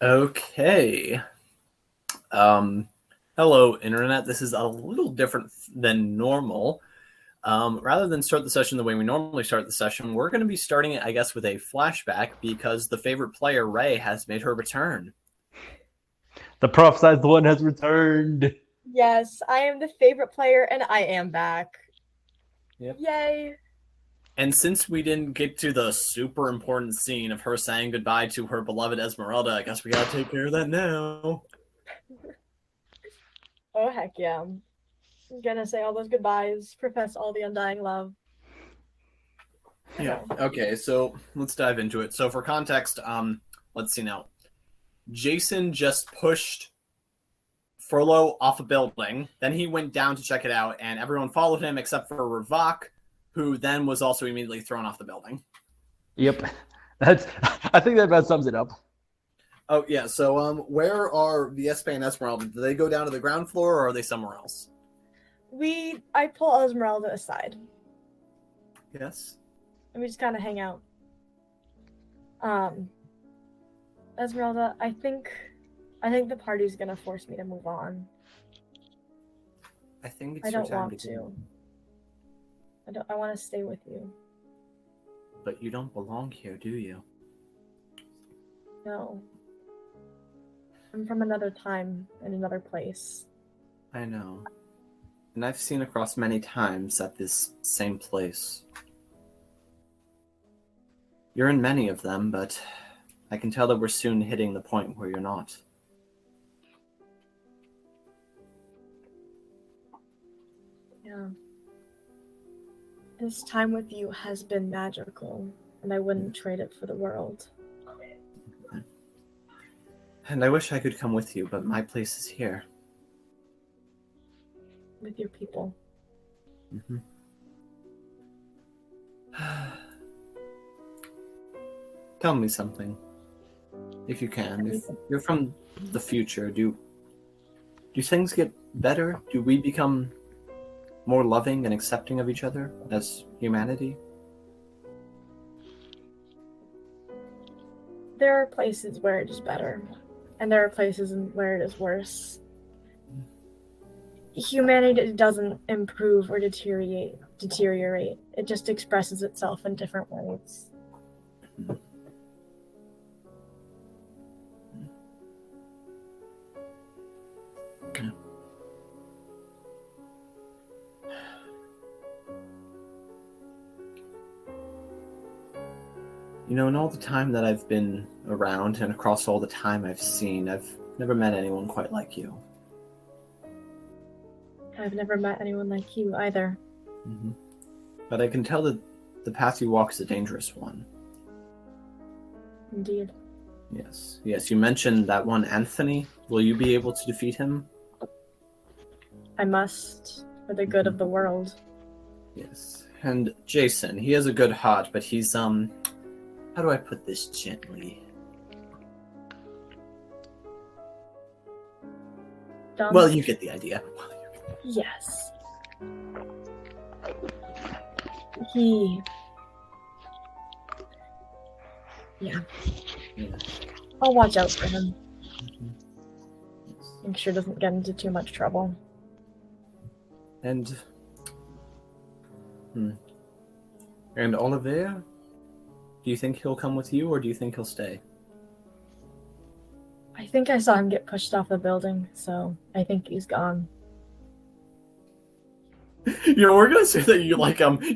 Okay. Um, Hello, Internet. This is a little different than normal. Rather than start the session the way we normally start the session, we're going to be starting it, I guess, with a flashback because the favorite player, Ray, has made her return. The prophesized one has returned. Yes, I am the favorite player and I am back. Yep. Yay. And since we didn't get to the super important scene of her saying goodbye to her beloved Esmeralda, I guess we gotta take care of that now. Oh, heck yeah. I'm gonna say all those goodbyes, profess all the undying love. Yeah. Okay, so let's dive into it. So for context, let's see now. Jason just pushed Furlough off a building. Then he went down to check it out, and everyone followed him except for Ravak, who then was also immediately thrown off the building. Yep. I think that about sums it up. Oh, yeah. So, where are Viespe and Esmeralda? Do they go down to the ground floor, or are they somewhere else? I pull Esmeralda aside. Yes. And we just kind of hang out. Esmeralda, I think the party's gonna force me to move on. I think it's I your don't time want to. to. I want to stay with you. But you don't belong here, do you? No. I'm from another time and another place. I know. And I've seen across many times at this same place. You're in many of them, but I can tell that we're soon hitting the point where you're not. Yeah. This time with you has been magical, and I wouldn't trade it for the world. And I wish I could come with you, but my place is here. With your people. Mm-hmm. Tell me something, if you can. If you're from the future, do things get better? Do we become more loving and accepting of each other as humanity? There are places where it is better, and there are places where it is worse. Humanity doesn't improve or deteriorate. It just expresses itself in different ways. Okay. You know, in all the time that I've been around and across all the time I've seen, I've never met anyone quite like you. I've never met anyone like you either. Mm-hmm. But I can tell that the path you walk is a dangerous one. Indeed. Yes. Yes, you mentioned that one Anthony. Will you be able to defeat him? I must, for the good of the world. Yes. And Jason, he has a good heart, but he's, how do I put this gently? Dumb? Well, you get the idea. Yes. Yeah. I'll watch out for him. Make sure he doesn't get into too much trouble. And Olivier? Do you think he'll come with you, or do you think he'll stay? I think I saw him get pushed off the building, so I think he's gone. You know, we're gonna say that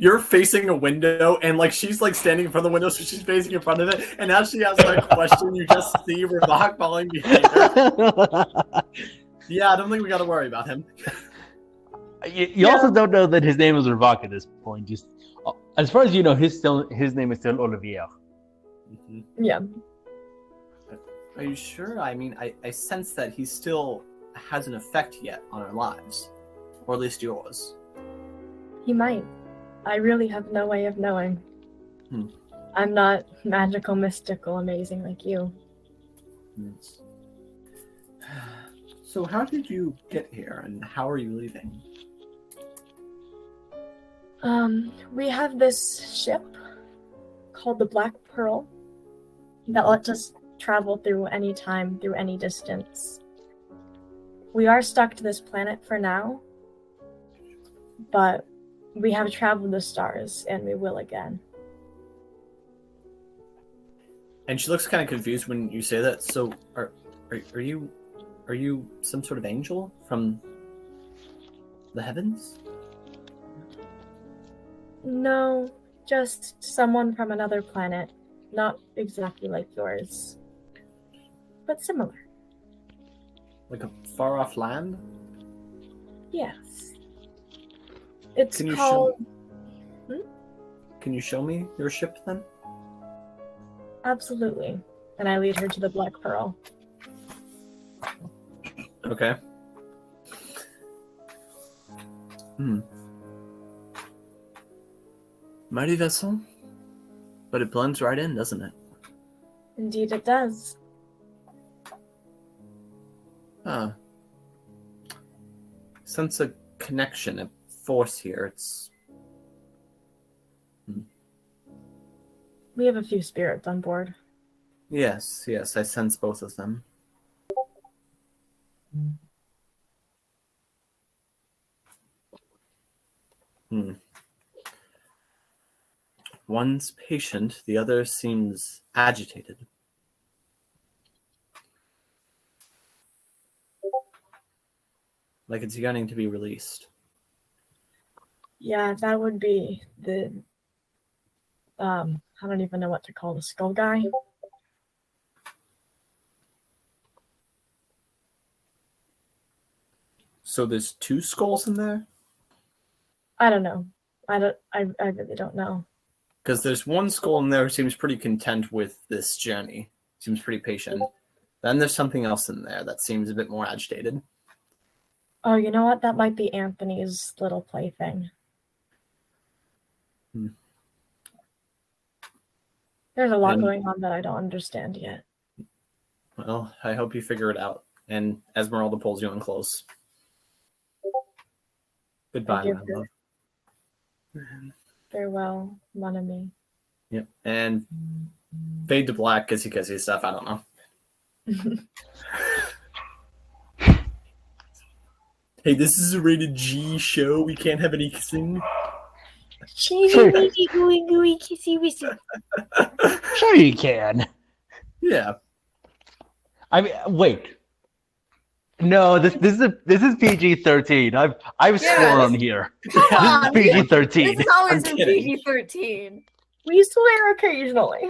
you're facing a window, and she's standing in front of the window, so she's facing in front of it, and as she asks that question, you just see Ravak falling behind her. Yeah, I don't think we gotta worry about him. You also don't know that his name is Ravak at this point. Just as far as you know, his name is still Olivier. Mm-hmm. Yeah. Are you sure? I mean, I sense that he still has an effect yet on our lives, or at least yours. He might. I really have no way of knowing. I'm not magical, mystical, amazing like you. Yes. So how did you get here, and how are you leaving? We have this ship called the Black Pearl that lets us travel through any time, through any distance. We are stuck to this planet for now, but we have traveled the stars, and we will again. And she looks kind of confused when you say that. So, are you some sort of angel from the heavens? No, just someone from another planet. Not exactly like yours, but similar. Like a far-off land? Yes. It's Can you called... Can you show me your ship, then? Absolutely. And I lead her to the Black Pearl. Okay. Mighty vessel, but it blends right in, doesn't it? Indeed it does. Huh. Sense a connection, a force here. It's... We have a few spirits on board. Yes, I sense both of them. One's patient, the other seems agitated. Like it's yearning to be released. Yeah, that would be the... I don't even know what to call the skull guy. So there's two skulls in there? I don't know. I really don't know. Because there's one skull in there who seems pretty content with this journey. Seems pretty patient. Then there's something else in there that seems a bit more agitated. Oh, you know what? That might be Anthony's little plaything. There's a lot going on that I don't understand yet. Well, I hope you figure it out. And Esmeralda pulls you in close. Goodbye, my love. Farewell, mon ami. Yep. And fade to black, kissy stuff. I don't know. Hey, this is a rated G show. We can't have any kissing. Sure you can. Yeah. I mean, wait. No, this is PG-13. I've sworn on here. Come on, this is PG-13. This has always I'm been kidding. PG-13. We swear occasionally.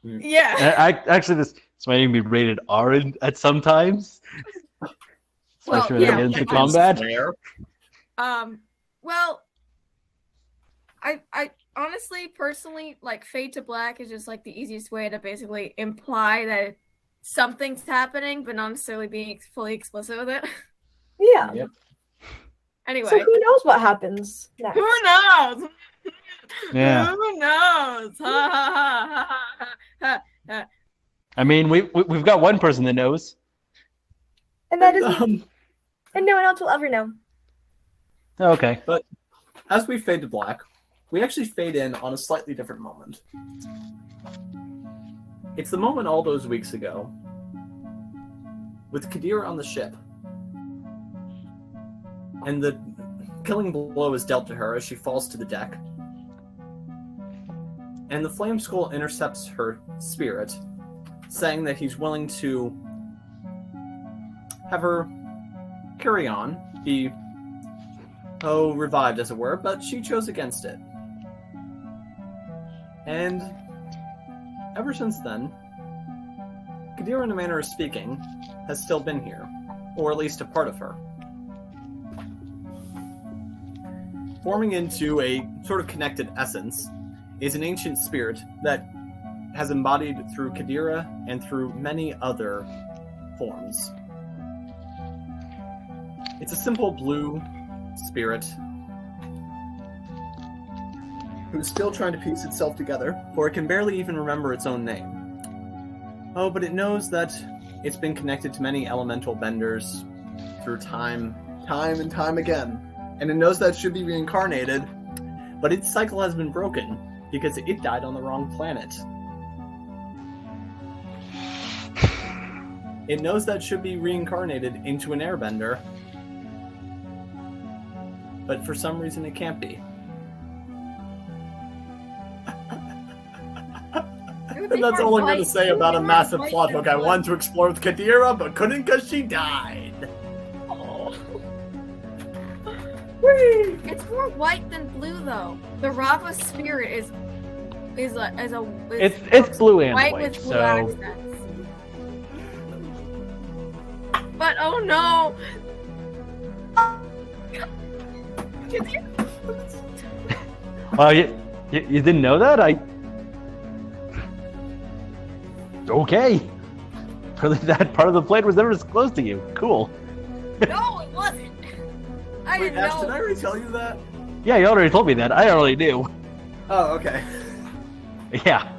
Yeah. Actually, this might even be rated R at some times. Especially when yeah. I get into combat. Well, I honestly, personally, like, fade to black is just like the easiest way to basically imply that something's happening, but not necessarily being fully explicit with it. Yeah. Yep. Anyway. So who knows what happens next? Who knows? Yeah. Who knows? Ha, ha, ha, ha, ha, ha. I mean, we've got one person that knows. And that is me. And no one else will ever know. Okay. But as we fade to black, we actually fade in on a slightly different moment. It's the moment all those weeks ago, with Kadira on the ship. And the killing blow is dealt to her as she falls to the deck. And the Flame Skull intercepts her spirit, saying that he's willing to have her carry on, be, revived as it were, but she chose against it. And ever since then, Kadira, in a manner of speaking, has still been here, or at least a part of her. Forming into a sort of connected essence is an ancient spirit that has embodied through Kadira and through many other forms. It's a simple blue spirit who's still trying to piece itself together, for it can barely even remember its own name. Oh, but it knows that it's been connected to many elemental benders through time and time again. And it knows that it should be reincarnated, but its cycle has been broken because it died on the wrong planet. It knows that it should be reincarnated into an airbender. But for some reason it can't be. And that's all I'm going to say about a massive plot hook I wanted to explore with Kadira, but couldn't because she died. Oh. Whee! It's more white than blue, though. The Rava spirit is It's blue and white white, with blue so accents. But oh no! well, you didn't know that? Okay. Really, that part of the plan was never disclosed to you. Cool. No, it wasn't. I Wait, didn't Ash, know. did I already tell you that? Yeah, you already told me that. I already knew. Oh, okay. Yeah.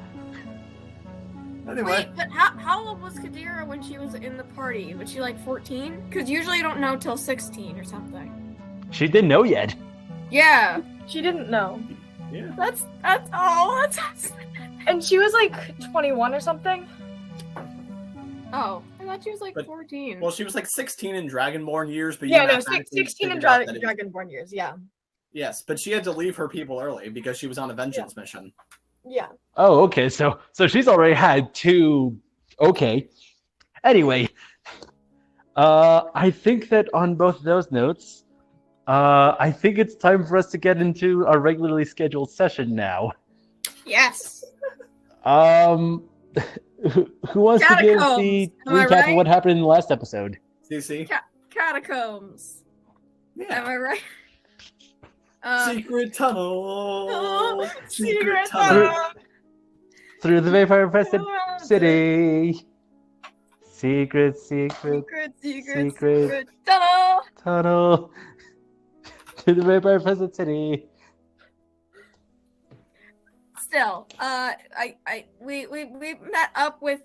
Anyway. Wait, but how old was Kadira when she was in the party? Was she like 14? Because usually you don't know till 16 or something. She didn't know yet. Yeah. She didn't know. Yeah. That's And she was like 21 or something. Oh, I thought she was like But- 14. Well, she was like 16 in Dragonborn years, but Yeah, you no, mathematically 16 in figured out that it- Dragonborn years, yeah. Yes, but she had to leave her people early because she was on a vengeance mission. Yeah. Oh, okay. So she's already had two. Okay. Anyway, I think that on both those notes, I think it's time for us to get into our regularly scheduled session now. Yes. Who wants to give the Catacombs, am I recap right? of what happened in the last episode? CC? Catacombs. Am Yeah. I right? Secret tunnel. Secret tunnel. Through the vampire infested city. Secret Secret Secret. tunnel. tunnel. To the vampire infested city. Still, we met up with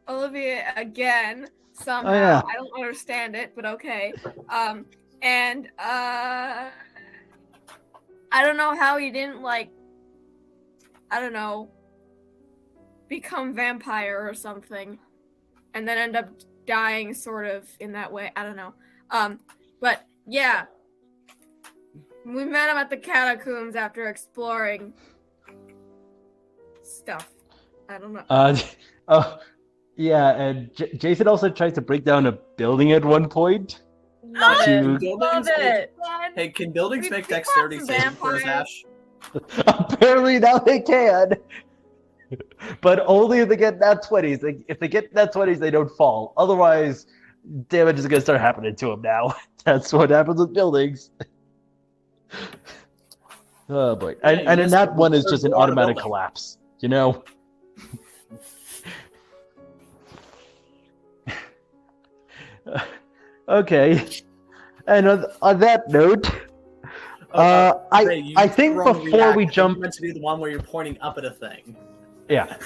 Olivia again somehow. Oh, yeah. I don't understand it, but okay. And I don't know how he didn't become vampire or something, and then end up dying sort of in that way. I don't know. But yeah. We met him at the catacombs after exploring stuff. I don't know. Oh, yeah, and Jason also tried to break down a building at one point. Love To- it. Love it. Hey, can buildings make We dexterity fought saving some throws, vampires. Ash? Apparently now they can. But only if they get nat 20s. If they get nat 20s, they don't fall. Otherwise, damage is going to start happening to them now. That's what happens with buildings. Oh boy. Yeah, And you a missed nat the 1 is third just an floor of the automatic building. collapse. You know? Okay. And on that note, Ray, I you think wrong before react. we I think jump, you meant to do the one where you're pointing up at a thing. yeah,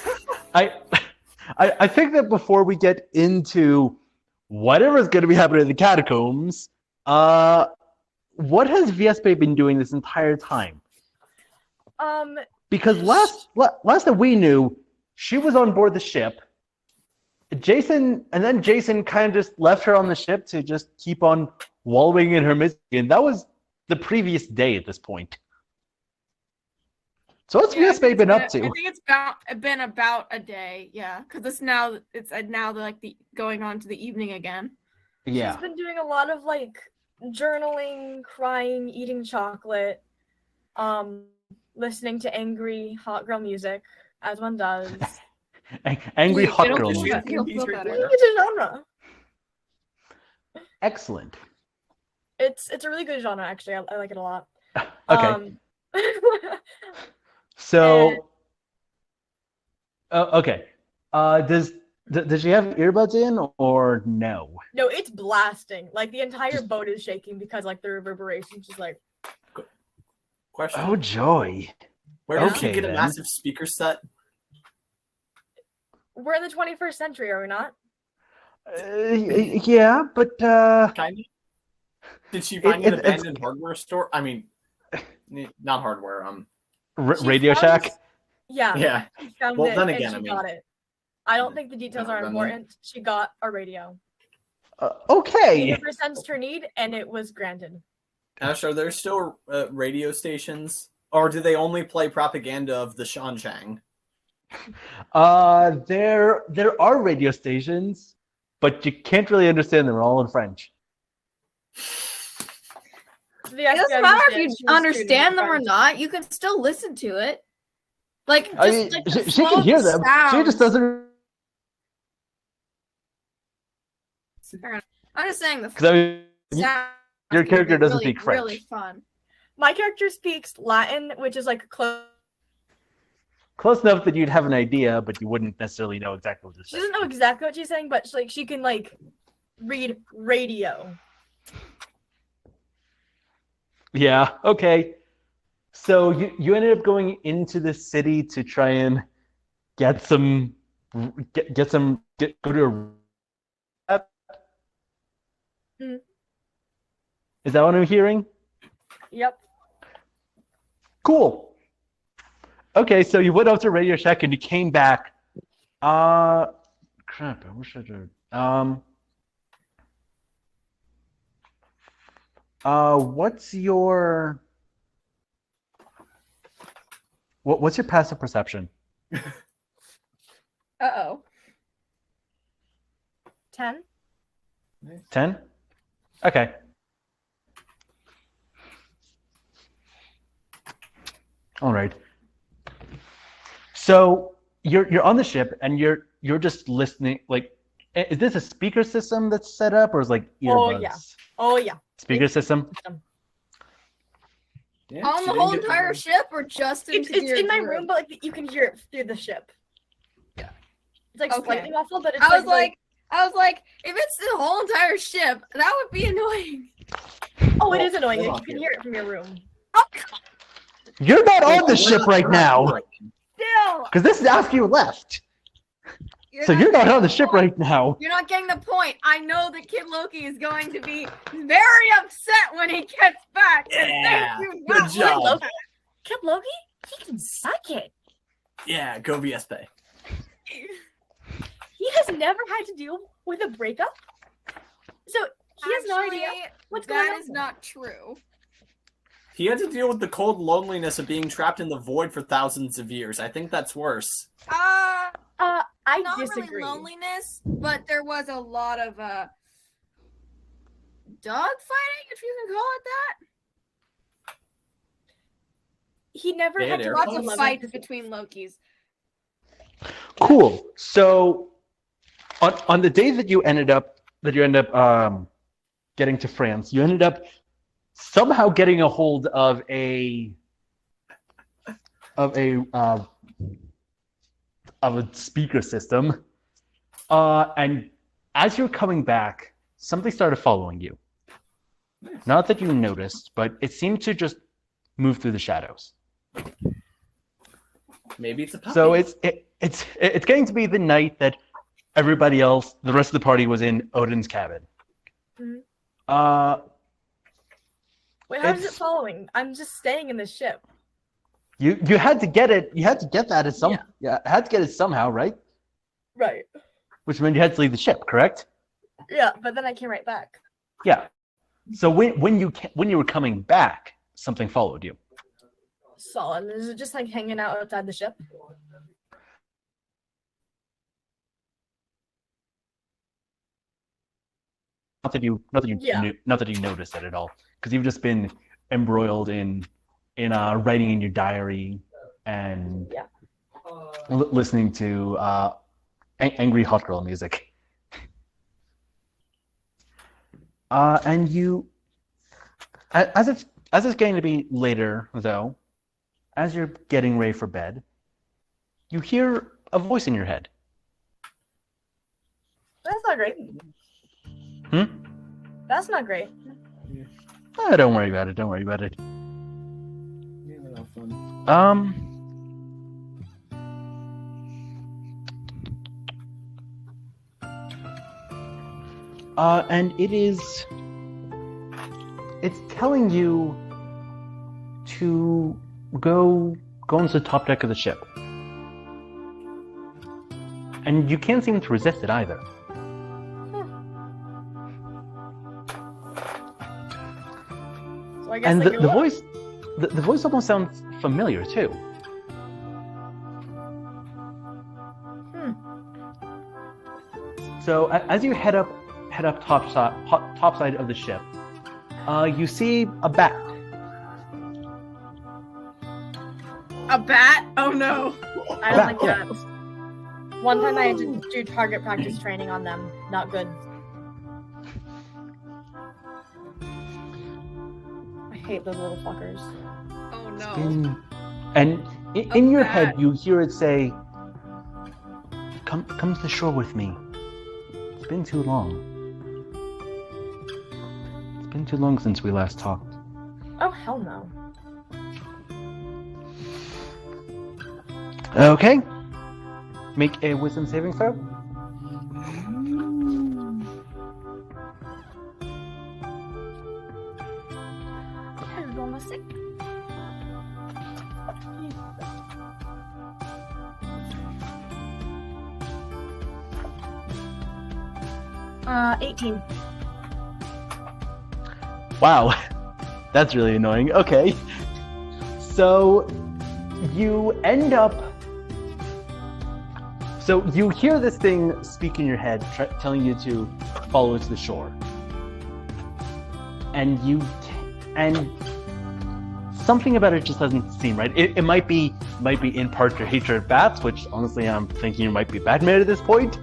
I think that before we get into whatever's going to be happening in the catacombs, what has Viespe been doing this entire time? Because last that we knew, she was on board the ship. Jason kind of just left her on the ship to just keep on wallowing in her misery, and that was the previous day at this point. So what's Yeah, I Viespe think been up I to? think it's been about a day, yeah, because it's now the going on to the evening again. Yeah. She's been doing a lot of like journaling, crying, eating chocolate, listening to angry hot girl music, as one does. Angry Dude, hot it'll girl feel- music. He'll feel better. It's a genre. Excellent. It's a really good genre, actually. I like it a lot. Okay. So, and- okay. Does she have earbuds in or no? No, it's blasting. Like the entire boat is shaking because like the reverberations just like Question. Oh joy. Where did okay, you get a then. massive speaker set? we're in the 21st century, are we not? Yeah, but Kind of. Did she find an it's- abandoned hardware store? I mean, not hardware. She Radio found- Shack. Yeah. Yeah. She found Well, it then and again, she I mean- got it. I don't think the details are Then- important. She got a radio. We Okay. never sensed her need, and it was granted. Ash, are there still radio stations? Or do they only play propaganda of the Shanchang? There are radio stations, but you can't really understand them. They're all in French. The It doesn't FBI matter understand if she you was understand them or treated not. You can still listen to it. Like, just I mean, like she slow can hear them. She just sounds. doesn't. I'm just saying the Because I mean, sound your would character be doesn't really, speak French. Really fun. My character speaks Latin, which is like close. Close enough that you'd have an idea, but you wouldn't necessarily know exactly what to She say. doesn't know exactly what she's saying, but she can like read radio. Yeah. Okay. So you ended up going into the city to try and go to a. Mm. Is that what I'm hearing? Yep. Cool. Okay, so you went up to Radio Shack and you came back. Crap, I wish I did. What's your what's your passive perception? Uh-oh. 10. 10? Okay. All right. So you're on the ship and you're just listening. Like, is this a speaker system that's set up, or is like earbuds? Oh, yeah. Oh yeah. Speaker system. Yeah, On she the didn't whole get entire word. ship, or just It's into your in my room, but like you can hear it through the ship. Yeah. It's like Okay. slightly muffled, but it's I was like, if it's the whole entire ship, that would be annoying. oh, it is annoying. hold You on can here. hear it from your room. You're not on the We're ship not- right we're not now, hearing. Still, because this is after you left. So you're not on the ship right now. You're not getting the point. I know that Kid Loki is going to be very upset when he gets back. Yeah, Thank you, good not job. like that. Kid Loki, he can suck it. Yeah, go Viespe. He has never had to deal with a breakup, so he has no idea Actually, what's going on. That is not true. He had to deal with the cold loneliness of being trapped in the void for thousands of years. I think that's worse. I Not disagree. really loneliness, but there was a lot of dog fighting, if you can call it that. He never They had had to air Lots watch of a fights between Lokis. Cool. So on the day that you ended up getting to France, you ended up somehow getting a hold of a speaker system, and as you're coming back, something started following you. Not that you noticed, but it seemed to just move through the shadows. Maybe it's a puppy. So it's going to be the night that everybody else, the rest of the party, was in Odin's cabin. Mhm. Wait, how is it it's- following? I'm just staying in the ship. You had to get it. You had to get that at some. Yeah. Yeah, had to get it somehow, right? Right. Which meant you had to leave the ship, correct? Yeah, but then I came right back. Yeah. So when you were coming back, something followed you. Solid. Is it just like hanging out outside the ship? Not that you Yeah. not that you noticed it at all, because you've just been embroiled in writing in your diary and Yeah. listening to angry hot girl music. And you, as it's going to be later though, as you're getting ready for bed, you hear a voice in your head. That's not great. Hmm? That's not great. Don't worry about it. Don't worry about it. Yeah, no fun. And it's telling you to go into the top deck of the ship. And you can't seem to resist it either. So I guess And I the go up. voice, the voice almost sounds familiar too. So as you head up top side of the ship, you see a bat. A bat? Oh no. I don't like Yeah. bats. One time I had to do target practice training on them. Not good. I hate those little fuckers. Oh no. And in your bat. head, you hear it say, "Come to the shore with me. It's been too long. It's been too long since we last talked." Oh, hell no. Okay. Make a wisdom saving throw. Roll my sick. Uh, 18. Wow, that's really annoying. Okay. So you end up. So you hear this thing speak in your head, telling you to follow it to the shore, and something about it just doesn't seem right. It might be in part your hatred of bats, which honestly I'm thinking you might be Batman at this point.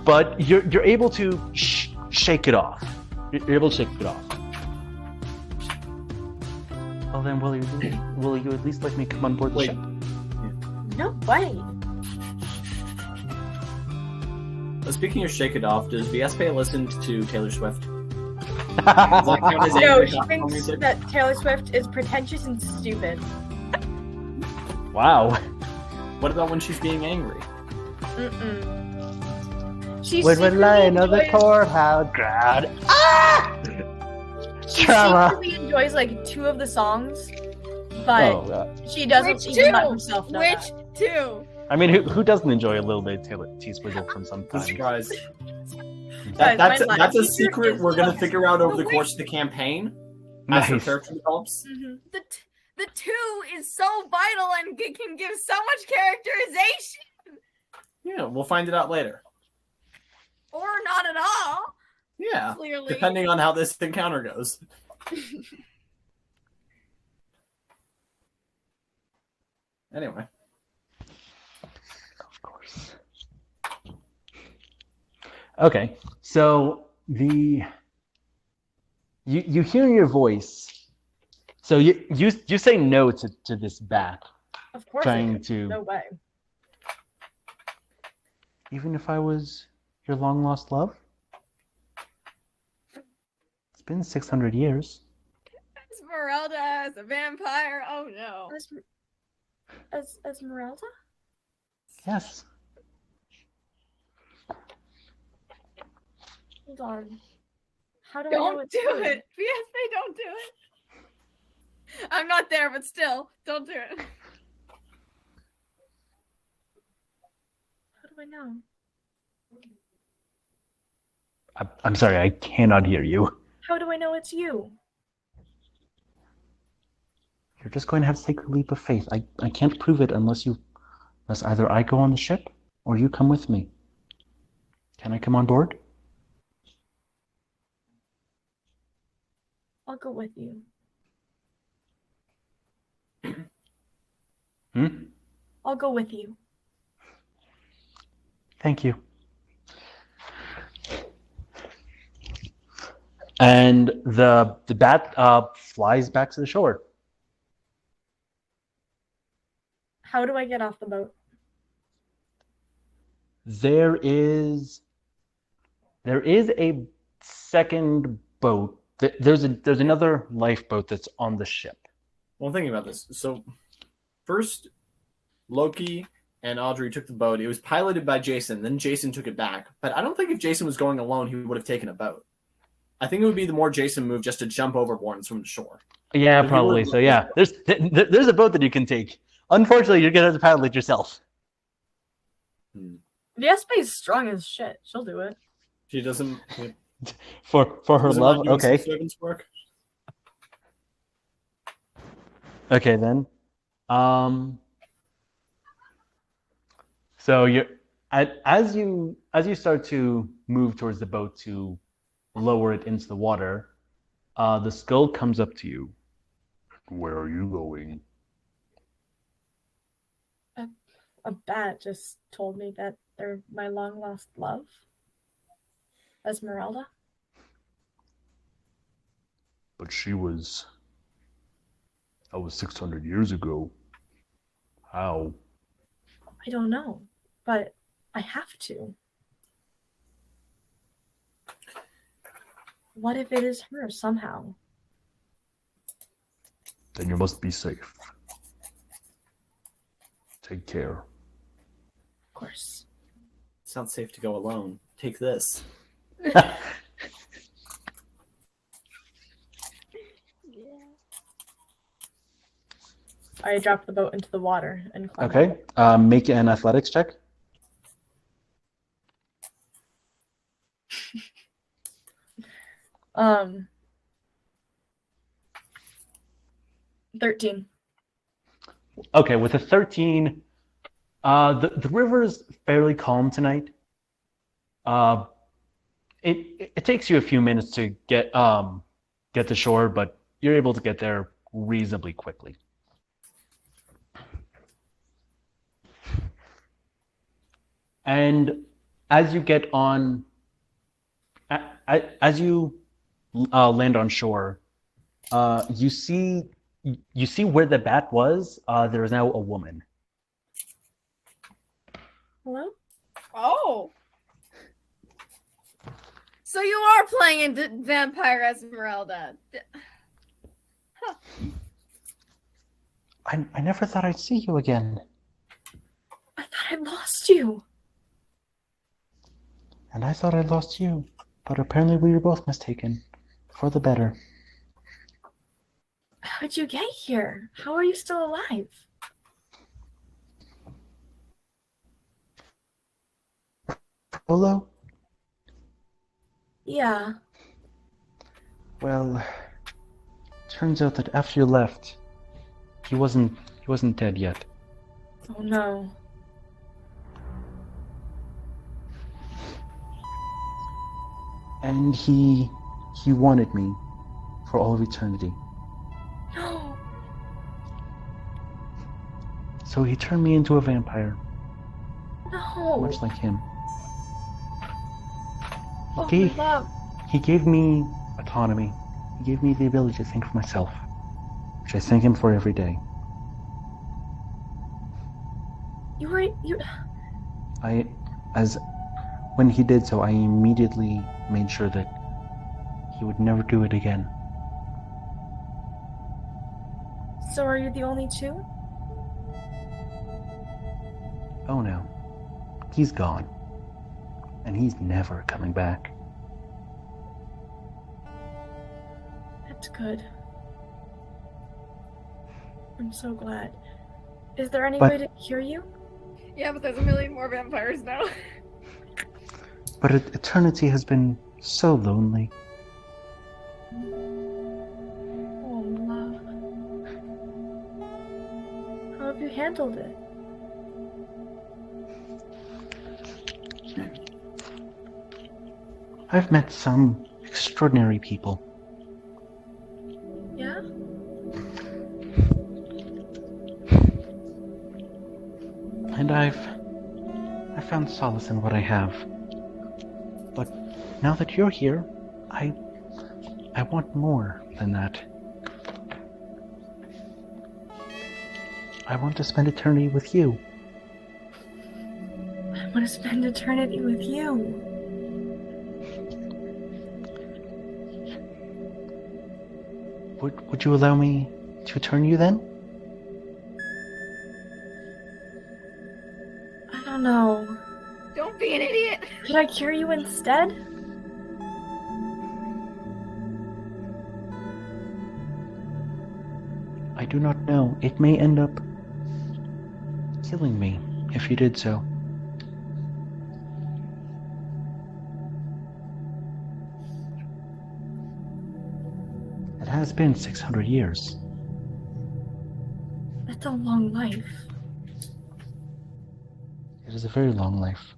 But you're able to shake it off. You're able to shake it off. Well then, will you at least let me come on board the Wait. ship? No way. Speaking of Shake It Off, does Viespe listen to Taylor Swift? No, she thinks that Taylor Swift is pretentious and stupid. Wow. What about when she's being angry? She When we're secretly lying on the enjoys- courthouse ground. Ah! She Trauma. secretly enjoys like 2 of the songs, but Oh, God. she doesn't Which even let two? herself know Which that. two? I mean, who doesn't enjoy a little bit of Taylor T-Swizzle from some I'm time? surprised. Guys, That's my a teacher secret is we're gonna the- figure out over the the course of the campaign. As her Nice. character develops. The two is so vital and can give so much characterization, Yeah, we'll find it out later. or not at all. Yeah, Clearly, depending on how this encounter goes. Anyway. Of course. Okay, so you hear in your voice. So you say no to this bat, Of course, I trying do. to. No way. Even if I was your long lost love? It's been 600 years. Esmeralda as a vampire. Oh no. Esmeralda? Yes. Hold on. How do I know Don't it's do you? it. Viespe, don't do it. I'm not there, but still, don't do it. How do I know? I'm sorry, I cannot hear you. How do I know it's you? You're just going to have to take a leap of faith. I can't prove it unless either I go on the ship or you come with me. Can I come on board? I'll go with you. I'll go with you. Thank you. And the bat flies back to the shore. How do I get off the boat? There is a second boat. There's another lifeboat that's on the ship. Well, thinking about this. So, first, Loki and Audrey took the boat. It was piloted by Jason. Then Jason took it back. But I don't think if Jason was going alone, he would have taken a boat. I think it would be the more Jason move just to jump overboard and swim to shore. Yeah, If you probably. were- So yeah, there's a boat that you can take. Unfortunately, you're gonna have to paddle it yourself. Viespe is strong as shit. She'll do it. She doesn't. For her doesn't love, mind doing some okay. servant's work. Okay then. So as you start to move towards the boat to lower it into the water, the skull comes up to you. Where are you going? A bat just told me that they're my long lost love, Esmeralda. But that was 600 years ago. How? I don't know, but I have to. What if it is her somehow? Then you must be safe. Take care. Of course. It's not safe to go alone. Take this. I drop the boat into the water and climb Okay. Make an athletics check. out. 13. Okay, with a 13, the river is fairly calm tonight. It takes you a few minutes to get to shore, but you're able to get there reasonably quickly. And as you get on, as you land on shore, you see where the bat was. There is now a woman. Hello? Oh. So you are playing into Vampire Esmeralda. Huh. I never thought I'd see you again. I thought I lost you. And I thought I lost you. But apparently we were both mistaken. For the better. How'd you get here? How are you still alive? Frollo? Yeah. Well, turns out that after you left, he wasn't dead yet. Oh no. And he wanted me for all of eternity. No. So he turned me into a vampire, No. much like him. Oh, He my love. gave me autonomy. He gave me the ability to think for myself, which I thank him for every day. When he did so, I immediately made sure that he would never do it again. So are you the only two? Oh no. He's gone. And he's never coming back. That's good. I'm so glad. Is there any way to cure you? Yeah, but there's a million more vampires now. But eternity has been so lonely. Oh, love. How have you handled it? I've met some extraordinary people. Yeah? And I found solace in what I have. But now that you're here, I want more than that. I want to spend eternity with you. I want to spend eternity with you. Would you allow me to turn you then? I don't know. Don't be an idiot. Could I cure you instead? I do not know. It may end up killing me if you did so. has been 600 years. That's a long life. It is a very long life.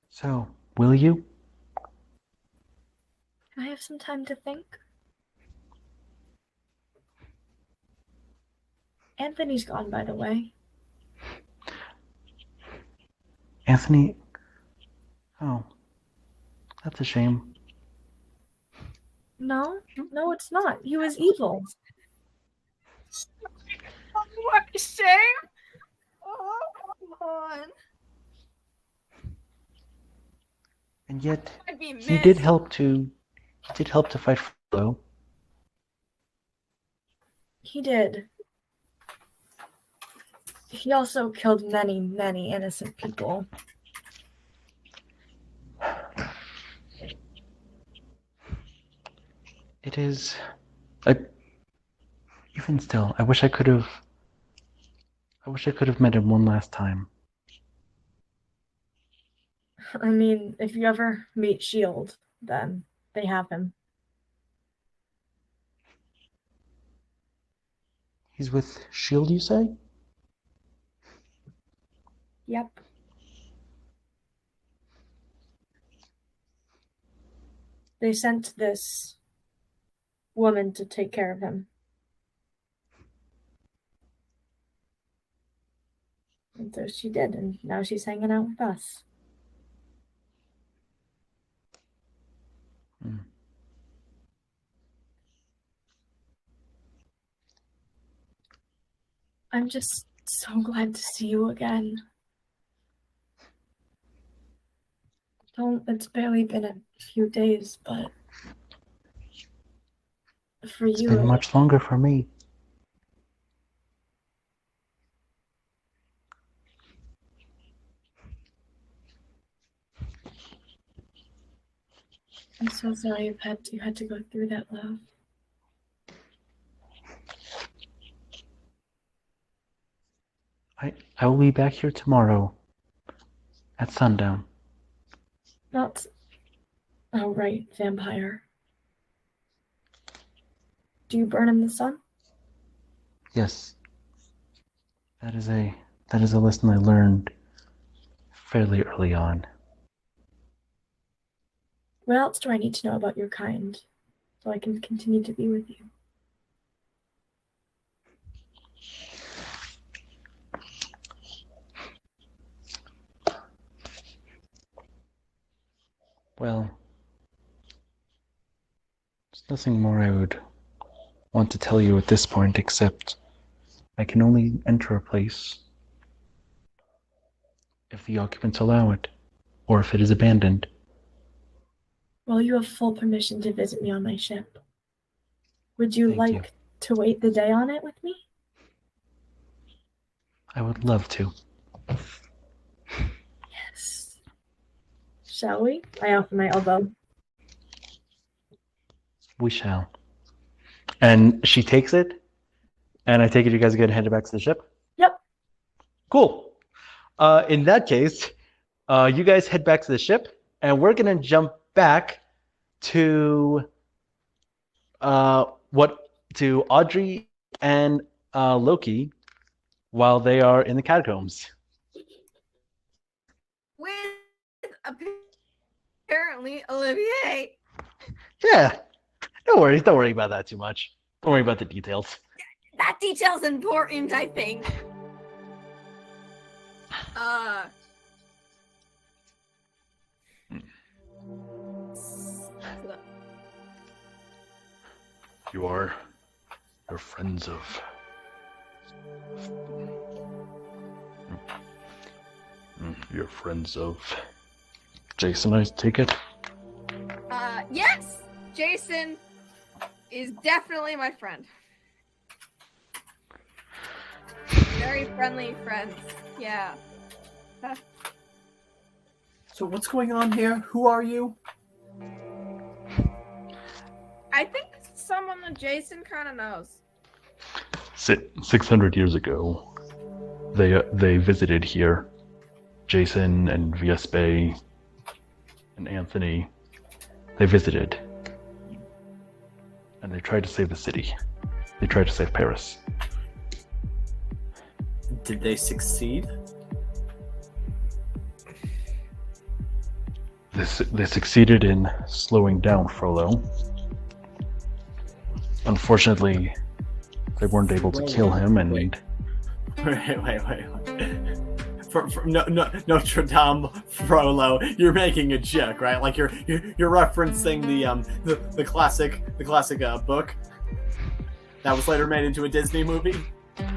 So, will you? Can I have some time to think? Anthony's gone, by the way. Anthony? Oh, that's a shame. No, it's not. He was evil. What a shame! Oh, come on. And yet, I'd be he did missed. help to fight Flo. He did. He also killed many, many innocent people. It is... even still, I wish I could have met him one last time. I mean, if you ever meet S.H.I.E.L.D., then they have him. He's with S.H.I.E.L.D., you say? Yep. They sent this woman to take care of him. And so she did, and now she's hanging out with us. Hmm. I'm just so glad to see you again. It's barely been a few days, but for It's you, been much longer for me. I'm so sorry you had to go through that, love. I will be back here tomorrow at sundown. Not... Oh, right, vampire. Do you burn in the sun? Yes. That is a lesson I learned fairly early on. What else do I need to know about your kind so I can continue to be with you? Well, there's nothing more I would want to tell you at this point except I can only enter a place if the occupants allow it, or if it is abandoned. Well, you have full permission to visit me on my ship. Would you Thank you. like to wait the day on it with me? I would love to. Yes. Shall we? I offer my elbow. We shall. And she takes it, and I take it you guys are going to head back to the ship? Yep. Cool. In that case, you guys head back to the ship, and we're going to jump back to to Audrey and Loki while they are in the catacombs. With apparently Olivier. Yeah. Don't worry about that too much. Don't worry about the details. That detail's important, I think. You're friends of... You're friends of Jason, I take it? Yes! Jason is definitely my friend. Very friendly friends. Yeah. So what's going on here? Who are you? I think this is someone that Jason kind of knows. 600 years ago, they visited here. Jason and Viespe and Anthony, they visited. And they tried to save the city. They tried to save Paris. Did they succeed? They succeeded in slowing down Frollo. Unfortunately, they weren't able to kill him, and Wait. From Notre Dame, Frollo, you're making a joke, right? Like you're referencing the classic book that was later made into a Disney movie.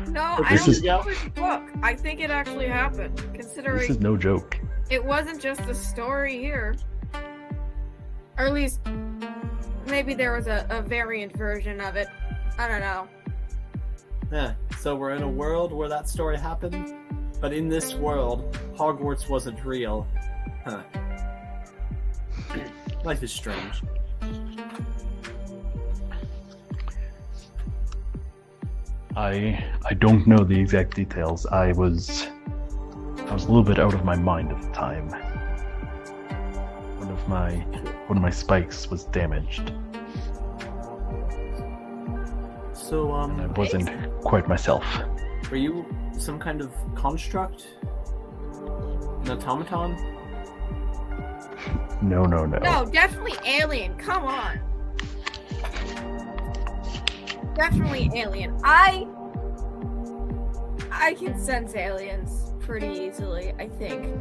No, Okay, I don't this is- think it was a book. I think it actually happened, this considering is no joke. it wasn't just a story here. Or at least, maybe there was a variant version of it. I don't know. Yeah. So we're in a world where that story happened, but in this world, Hogwarts wasn't real. Huh. Life is strange. I don't know the exact details. I was a little bit out of my mind at the time. One of my spikes was damaged, So and I wasn't quite myself. were you some kind of construct? An automaton? No. No, definitely alien. Come on. Definitely alien. I can sense aliens pretty easily, I think.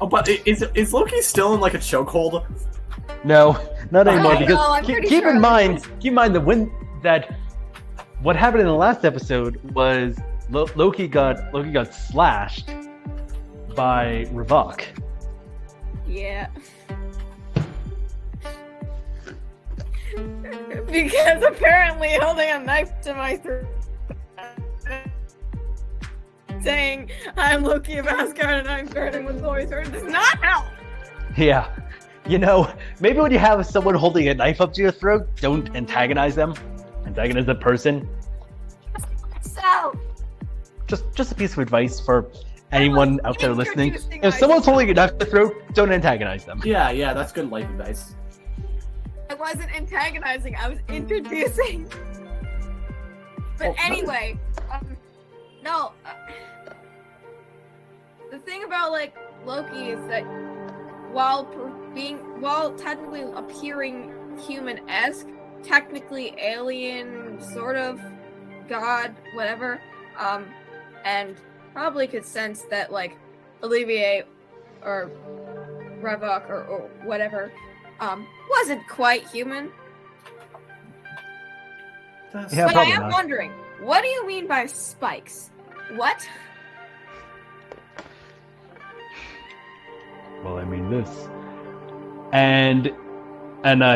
Oh, but is Loki still in like a chokehold? No, not anymore. I Because know, I'm pretty keep sure in mind that what happened in the last episode was Loki got slashed by Revok. Yeah. Because apparently holding a knife to my throat, saying I'm Loki of Asgard and I'm burning with Lois does not help. Yeah. Maybe when you have someone holding a knife up to your throat, don't antagonize them. Antagonize the person. So Just a piece of advice for anyone out there listening. introducing If someone's holding a knife to the throat, don't antagonize them. Yeah, that's good life advice. I wasn't antagonizing, I was introducing. But anyway, no. The thing about like Loki is that while technically appearing human-esque, technically alien, sort of god, whatever, and probably could sense that like Olivier or Revok or whatever wasn't quite human. Yeah, But I probably am not. wondering, what do you mean by spikes? What? Well, I mean this. And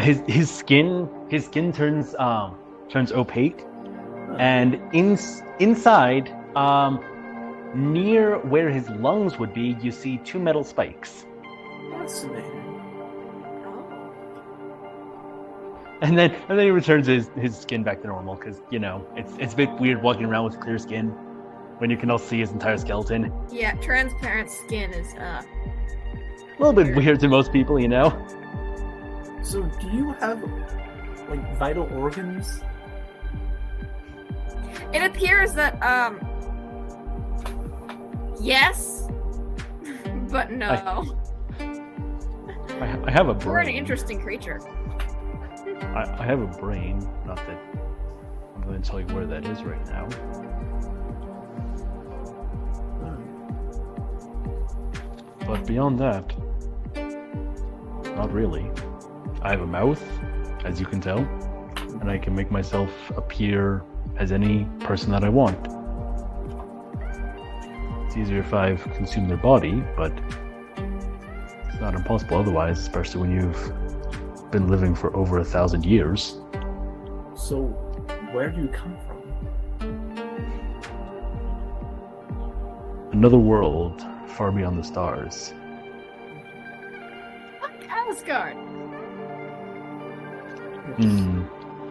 his skin turns opaque, and inside, near where his lungs would be, you see two metal spikes. Fascinating. And then he returns his skin back to normal, because it's a bit weird walking around with clear skin when you can all see his entire skeleton. Yeah, transparent skin is A little bit weird to most people, So do you have like vital organs? It appears that yes, but no. I have a brain. We're an interesting creature. I have a brain. Not that I'm going to tell you where that is right now. But beyond that, not really. I have a mouth, as you can tell, and I can make myself appear as any person that I want. It's easier if I've consumed their body, but it's not impossible otherwise, especially when you've been living for over 1,000 years. So where do you come from? Another world far beyond the stars. Fuck Asgard.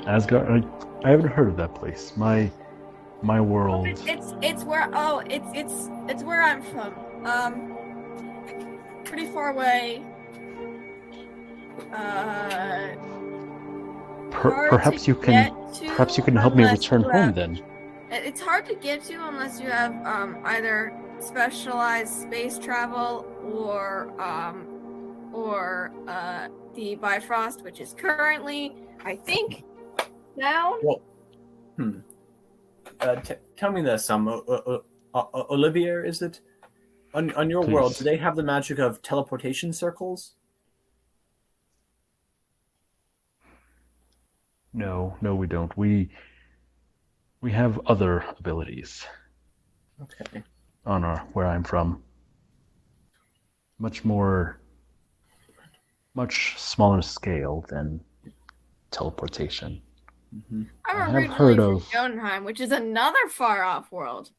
Asgard. I haven't heard of that place. My world. It's where it's where I'm from. Pretty far away. Perhaps you can help me return home then. It's hard to get to unless you have either specialized space travel or the Bifrost, which is currently, I think, down. Well, tell me this, Olivier, is it on your Please. world? Do they have the magic of teleportation circles? No, we don't. We have other abilities Okay. on where I'm from. Much smaller scale than teleportation. Mm-hmm. I'm I have originally heard from of- Jotunheim, which is another far-off world.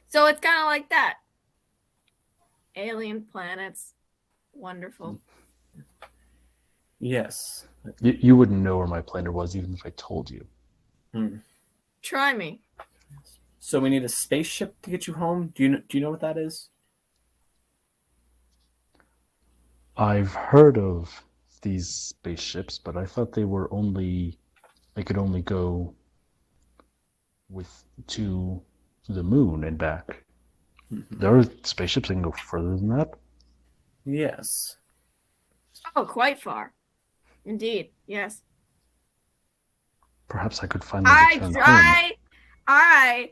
So it's kind of like that. Alien planets. Wonderful. Yes. You wouldn't know where my planet was even if I told you. Try me. So we need a spaceship to get you home. Do you know what that is? I've heard of these spaceships, but I thought they could only go to the moon and back. There are spaceships that can go further than that. Yes. Oh, quite far. Indeed, yes. Perhaps I could finally return home. I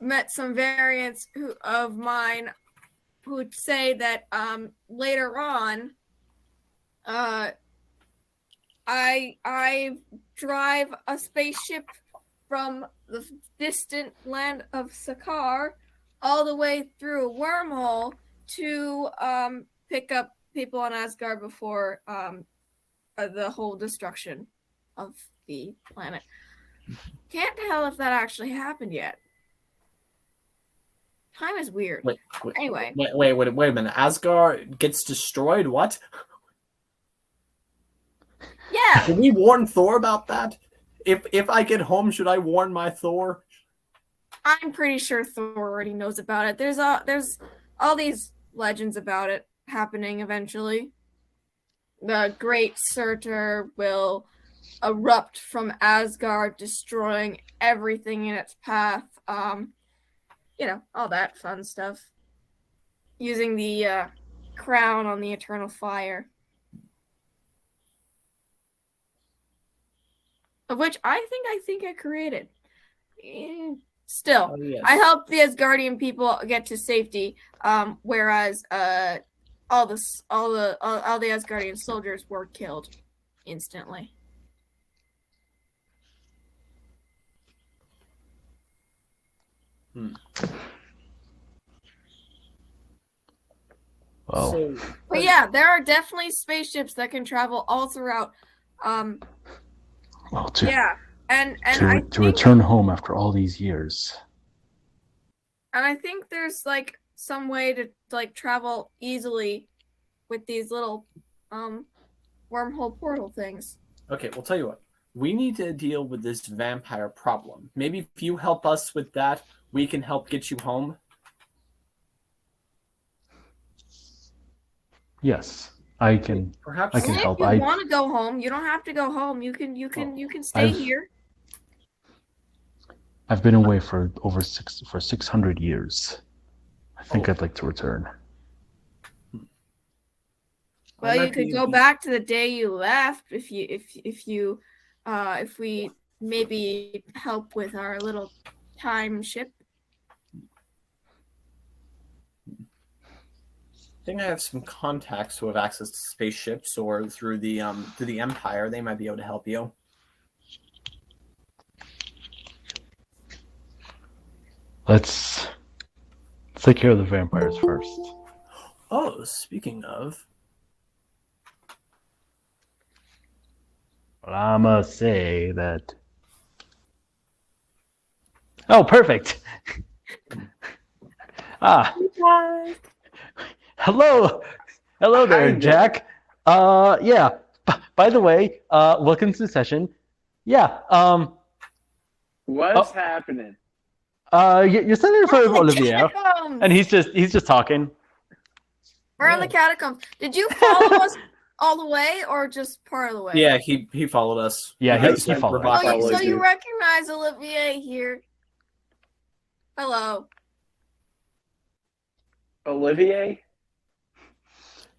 met some variants of mine who would say that later on I drive a spaceship from the distant land of Sakar all the way through a wormhole to pick up people on Asgard before the whole destruction of the planet. Can't tell if that actually happened yet. Time is weird. Anyway. Wait a minute. Asgard gets destroyed? What? Yeah. Can we warn Thor about that? If I get home, should I warn my Thor? I'm pretty sure Thor already knows about it. There's all these legends about it happening eventually. The Great Surtur will erupt from Asgard, destroying everything in its path. All that fun stuff. Using the crown on the eternal fire. Of which I think I created. Still, Oh, yes. I helped the Asgardian people get to safety, whereas all the Asgardian soldiers were killed instantly. Well, But yeah, there are definitely spaceships that can travel all throughout. to I think, return home after all these years. and I think there's like some way to like travel easily with these little wormhole portal things. Okay, we'll tell you what. We need to deal with this vampire problem. Maybe if you help us with that, we can help get you home. Yes, I can. Perhaps I can help. If you want to go home, you don't have to go home. You can stay here. I've been away for 600 years. I think I'd like to return. Well, you could go back to the day you left if we maybe help with our little time ship. I think I have some contacts who have access to spaceships, or through the Empire. They might be able to help you. Let's take care of the vampires first. Oh, speaking of, Well, I must say that. Oh, perfect. Hello there, Hi. Jack. Yeah. By the way, welcome to the session. Yeah. What's happening? You're standing in front of We're in the Olivier, catacombs! and he's just talking. We're in the catacombs. Did you follow us all the way, or just part of the way? Yeah, he followed us. Yeah, he followed us. Ravak Oh, so followed you recognize Olivier here? Hello. Olivier?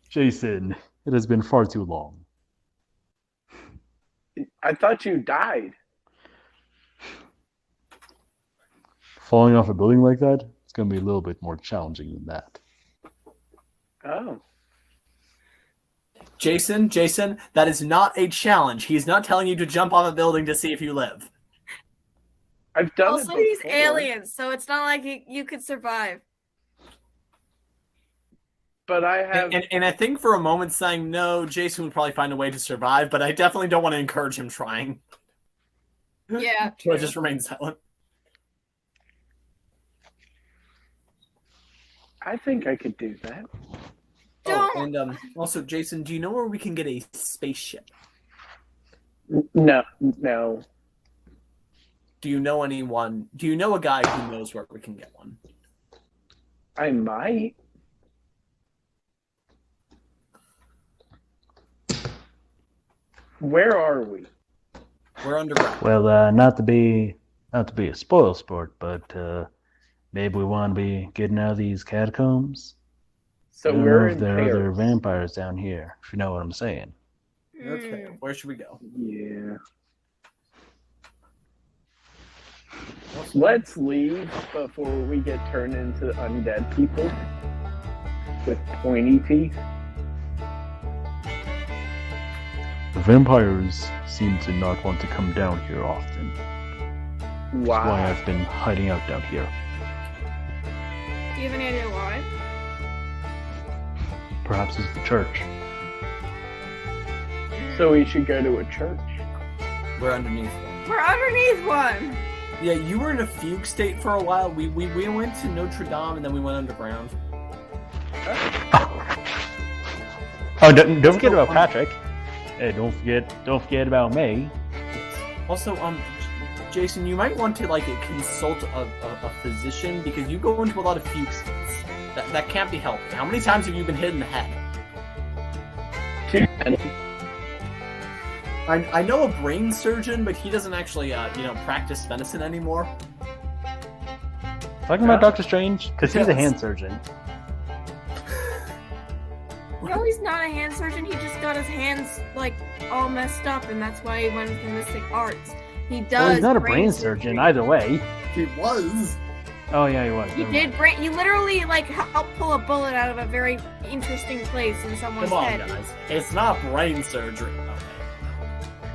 Jason, it has been far too long. I thought you died. Falling off a building like that, it's going to be a little bit more challenging than that. Oh. Jason, that is not a challenge. He's not telling you to jump on a building to see if you live. I've done Also, it he's before. aliens, so it's not like you could survive. But I have... And I think for a moment saying no, Jason would probably find a way to survive, but I definitely don't want to encourage him trying. Yeah, So I true. just remain silent. I think I could do that. Oh, Don't. and also, Jason, do you know where we can get a spaceship? No. Do you know anyone? Do you know a guy who knows where we can get one? I might. Where are we? We're underground. Well, not to be a spoil sport, but maybe we want to be getting out of these catacombs. So I don't we're know if in there are other Paris. vampires down here, if you know what I'm saying. Okay, Mm. where should we go? Yeah. Let's leave before we get turned into undead people with pointy teeth. The vampires seem to not want to come down here often. That's why Wow. I've been hiding out down here. Do you have any idea why? Perhaps it's the church. So we should go to a church. We're underneath one. We're underneath one. Yeah, you were in a fugue state for a while. We went to Notre Dame and then we went underground. Oh, don't forget about Patrick. Hey, don't forget about me. Also, Jason, you might want to consult a physician because you go into a lot of fugue states. That can't be healthy. How many times have you been hit in the head? Too many. I know a brain surgeon, but he doesn't actually practice medicine anymore. Talking about Doctor Strange, because he's a hand surgeon. No, he's not a hand surgeon. He just got his hands all messed up, and that's why he went into mystic arts. He does. Well, he's not a brain surgeon either way. He was. Oh yeah, he was. He Never did mind. brain. He literally helped pull a bullet out of a very interesting place in someone's Come on, head. guys. It's not brain surgery.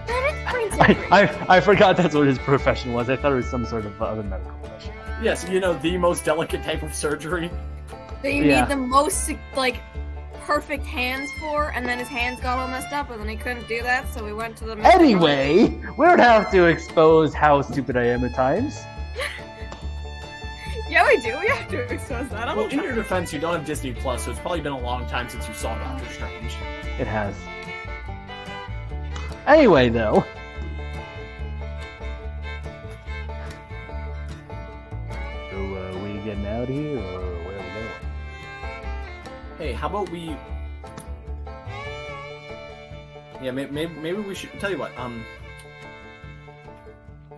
That is brain surgery. I forgot that's what his profession was. I thought it was some sort of other medical profession. Yes, the most delicate type of surgery. That you Yeah. need the most perfect hands for, and then his hands got all messed up, and then he couldn't do that, so we went to the. Anyway, we don't have to expose how stupid I am at times. Yeah, we do. We have to expose that. all Well, the in time. your defense, you don't have Disney Plus, so it's probably been a long time since you saw Doctor Strange. It has. Anyway, though. So, we getting out of here, or where are we going? Hey, how about we? Yeah, maybe we should tell you what.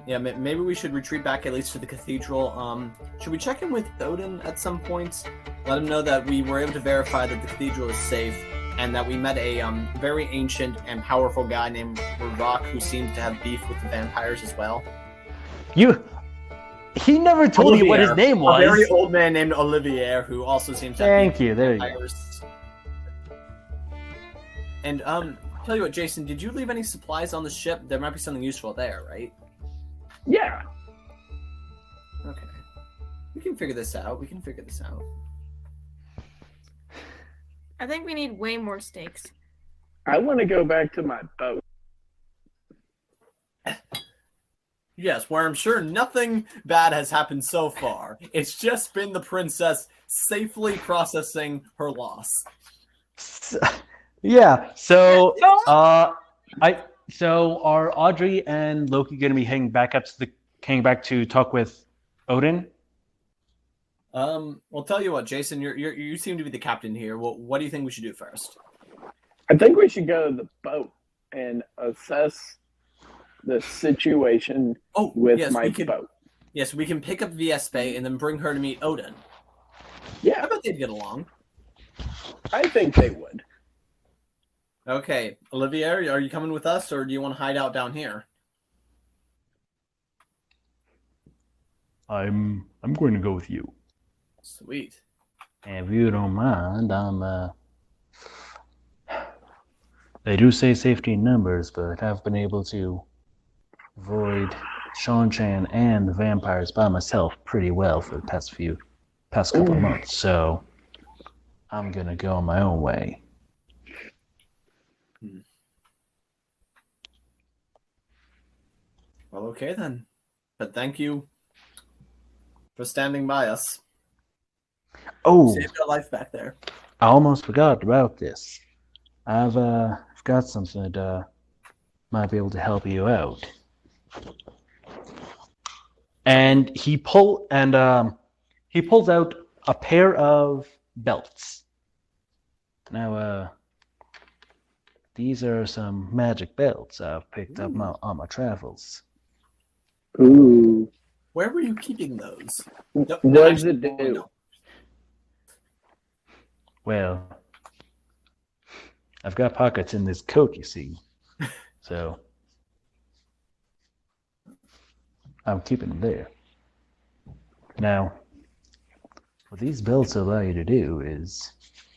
Yeah, maybe we should retreat back at least to the cathedral. Should we check in with Odin at some point? Let him know that we were able to verify that the cathedral is safe, and that we met a very ancient and powerful guy named Ravak who seems to have beef with the vampires as well. He never told you what his name was. A very old man named Olivier who also seems to have Thank beef you. with There you go. vampires. And tell you what, Jason, did you leave any supplies on the ship? There might be something useful there, right? Yeah. Okay. We can figure this out. I think we need way more stakes. I want to go back to my boat. Yes, where I'm sure nothing bad has happened so far. It's just been the princess safely processing her loss. Yeah, so, So are Audrey and Loki going to be heading back to talk with Odin? Well, tell you what, Jason, you seem to be the captain here. Well, what do you think we should do first? I think we should go to the boat and assess the situation with my boat. Yes, we can pick up Viespe and then bring her to meet Odin. Yeah. I bet they'd get along. I think they would. Okay, Olivier, are you coming with us, or do you want to hide out down here? I'm going to go with you. Sweet. And if you don't mind, they do say safety in numbers, but I've been able to avoid Sean-Chan and the vampires by myself pretty well for the past couple of months, so I'm gonna go on my own way. Well, okay then. But thank you for standing by us. Oh, Saved our life back there. I almost forgot about this. I've got something that might be able to help you out. And he pulls out a pair of belts. Now, these are some magic belts I've picked up on my travels. Ooh. Where were you keeping those? What does it do? Well, I've got pockets in this coat, you see. So I'm keeping them there. Now, what these belts allow you to do is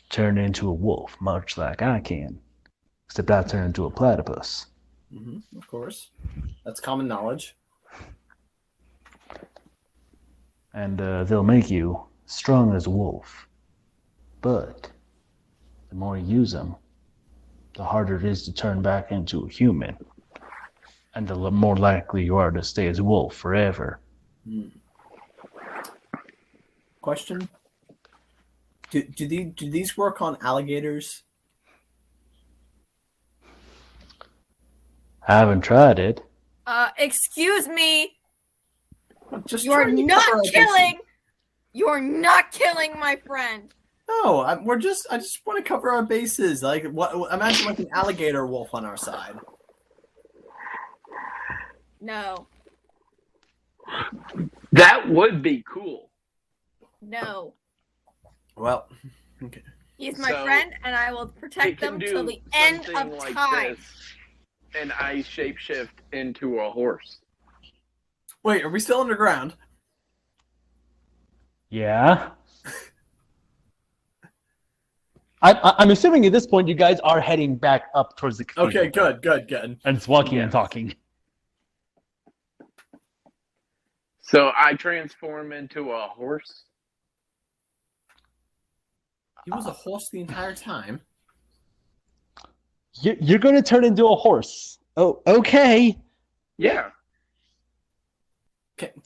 turn into a wolf, much like I can. Except I turn into a platypus. Mm-hmm, of course. That's common knowledge. And they'll make you strong as a wolf. But the more you use them, the harder it is to turn back into a human. And the more likely you are to stay as a wolf forever. Question? Do these work on alligators? I haven't tried it. Excuse me. Just You're trying to not cover our killing. bases. You're not killing my friend. No, I just want to cover our bases. Like, what? Imagine like an alligator wolf on our side. No. That would be cool. No. Well, okay. He's my So, friend, and I will protect them till the end of like time. this, and I shapeshift into a horse. Wait, are we still underground? Yeah. I'm assuming at this point you guys are heading back up towards the cathedral. Okay, good. And it's walking and Yes. talking. So I transform into a horse. He was a horse the entire time. You're going to turn into a horse. Oh, okay. Yeah.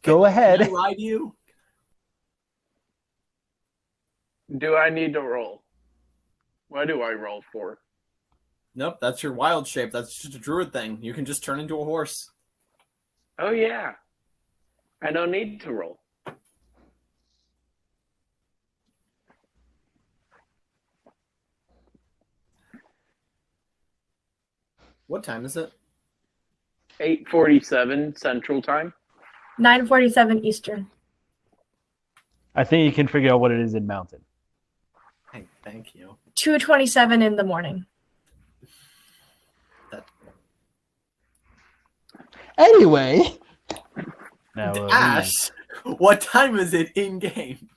Go ahead. Can I ride you? Do I need to roll? What do I roll for? Nope, that's your wild shape. That's just a druid thing. You can just turn into a horse. Oh yeah. I don't need to roll. What time is it? 8:47 Central Time. 9:47 Eastern. I think you can figure out what it is in Mountain. Thank you. 2:27 in the morning. Anyway. Now, Ash, what time is it in game?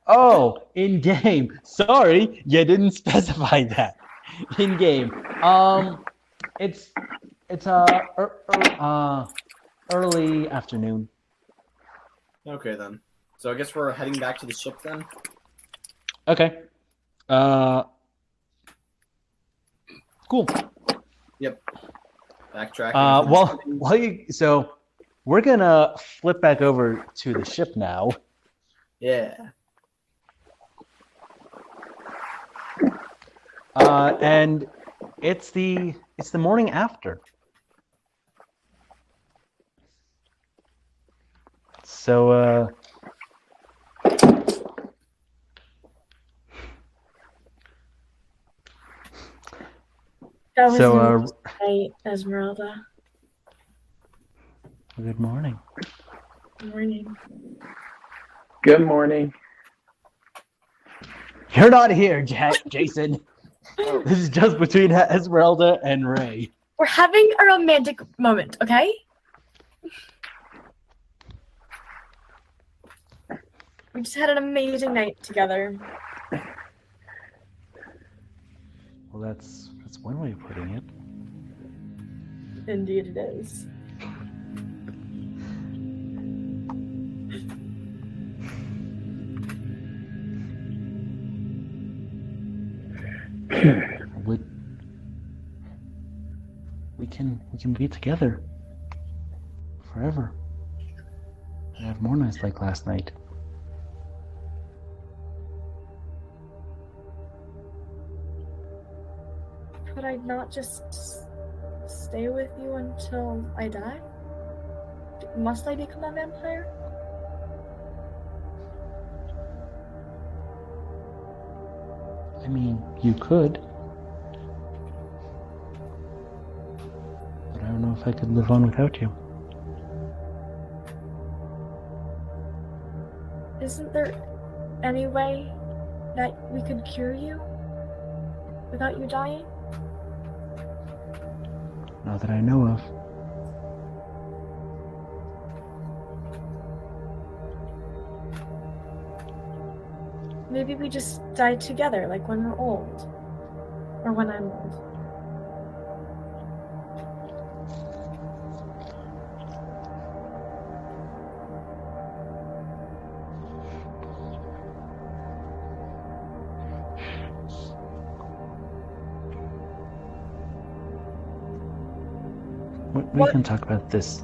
Oh, in game. Sorry, you didn't specify that. In game. It's early afternoon. Okay then. So I guess we're heading back to the ship then. Okay. Cool. Yep. Backtrack. So we're gonna flip back over to the ship now. Yeah. And it's the It's the morning after. So, That was a night, Esmeralda. Good morning. Good morning. Good morning. You're not here, Jason. This is just between Esmeralda and Ray. We're having a romantic moment, okay? We just had an amazing night together. Well, that's one way of putting it. Indeed it is. We can be together forever and have more nights like last night. Could I not just stay with you until I die? Must I become a vampire? I mean, you could. But I don't know if I could live on without you. Isn't there any way that we could cure you without you dying? Not that I know of. Maybe we just die together, like when we're old. Or when I'm old. We can talk about this.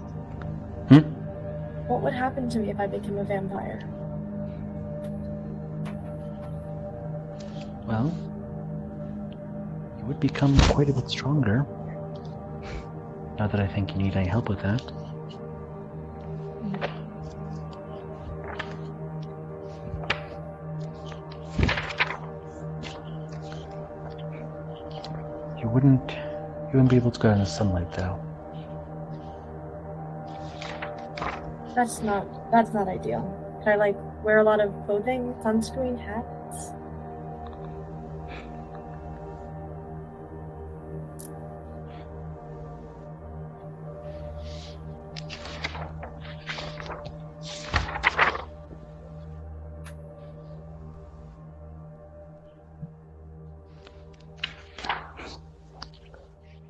What would happen to me if I became a vampire? Well, you would become quite a bit stronger. Not that I think you need any help with that. You wouldn't be able to go in the sunlight, though. That's not ideal. Could I wear a lot of clothing, sunscreen, hats?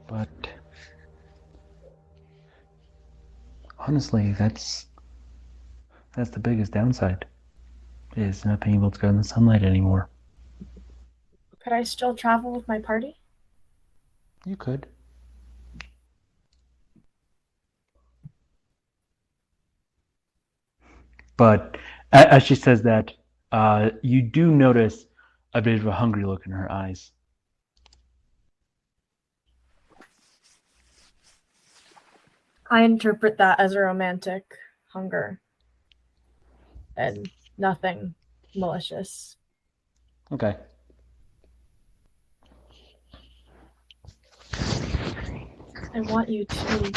But honestly, that's the biggest downside, is not being able to go in the sunlight anymore. Could I still travel with my party? You could. But as she says that, you do notice a bit of a hungry look in her eyes. I interpret that as a romantic hunger. And nothing malicious. Okay. I want you to...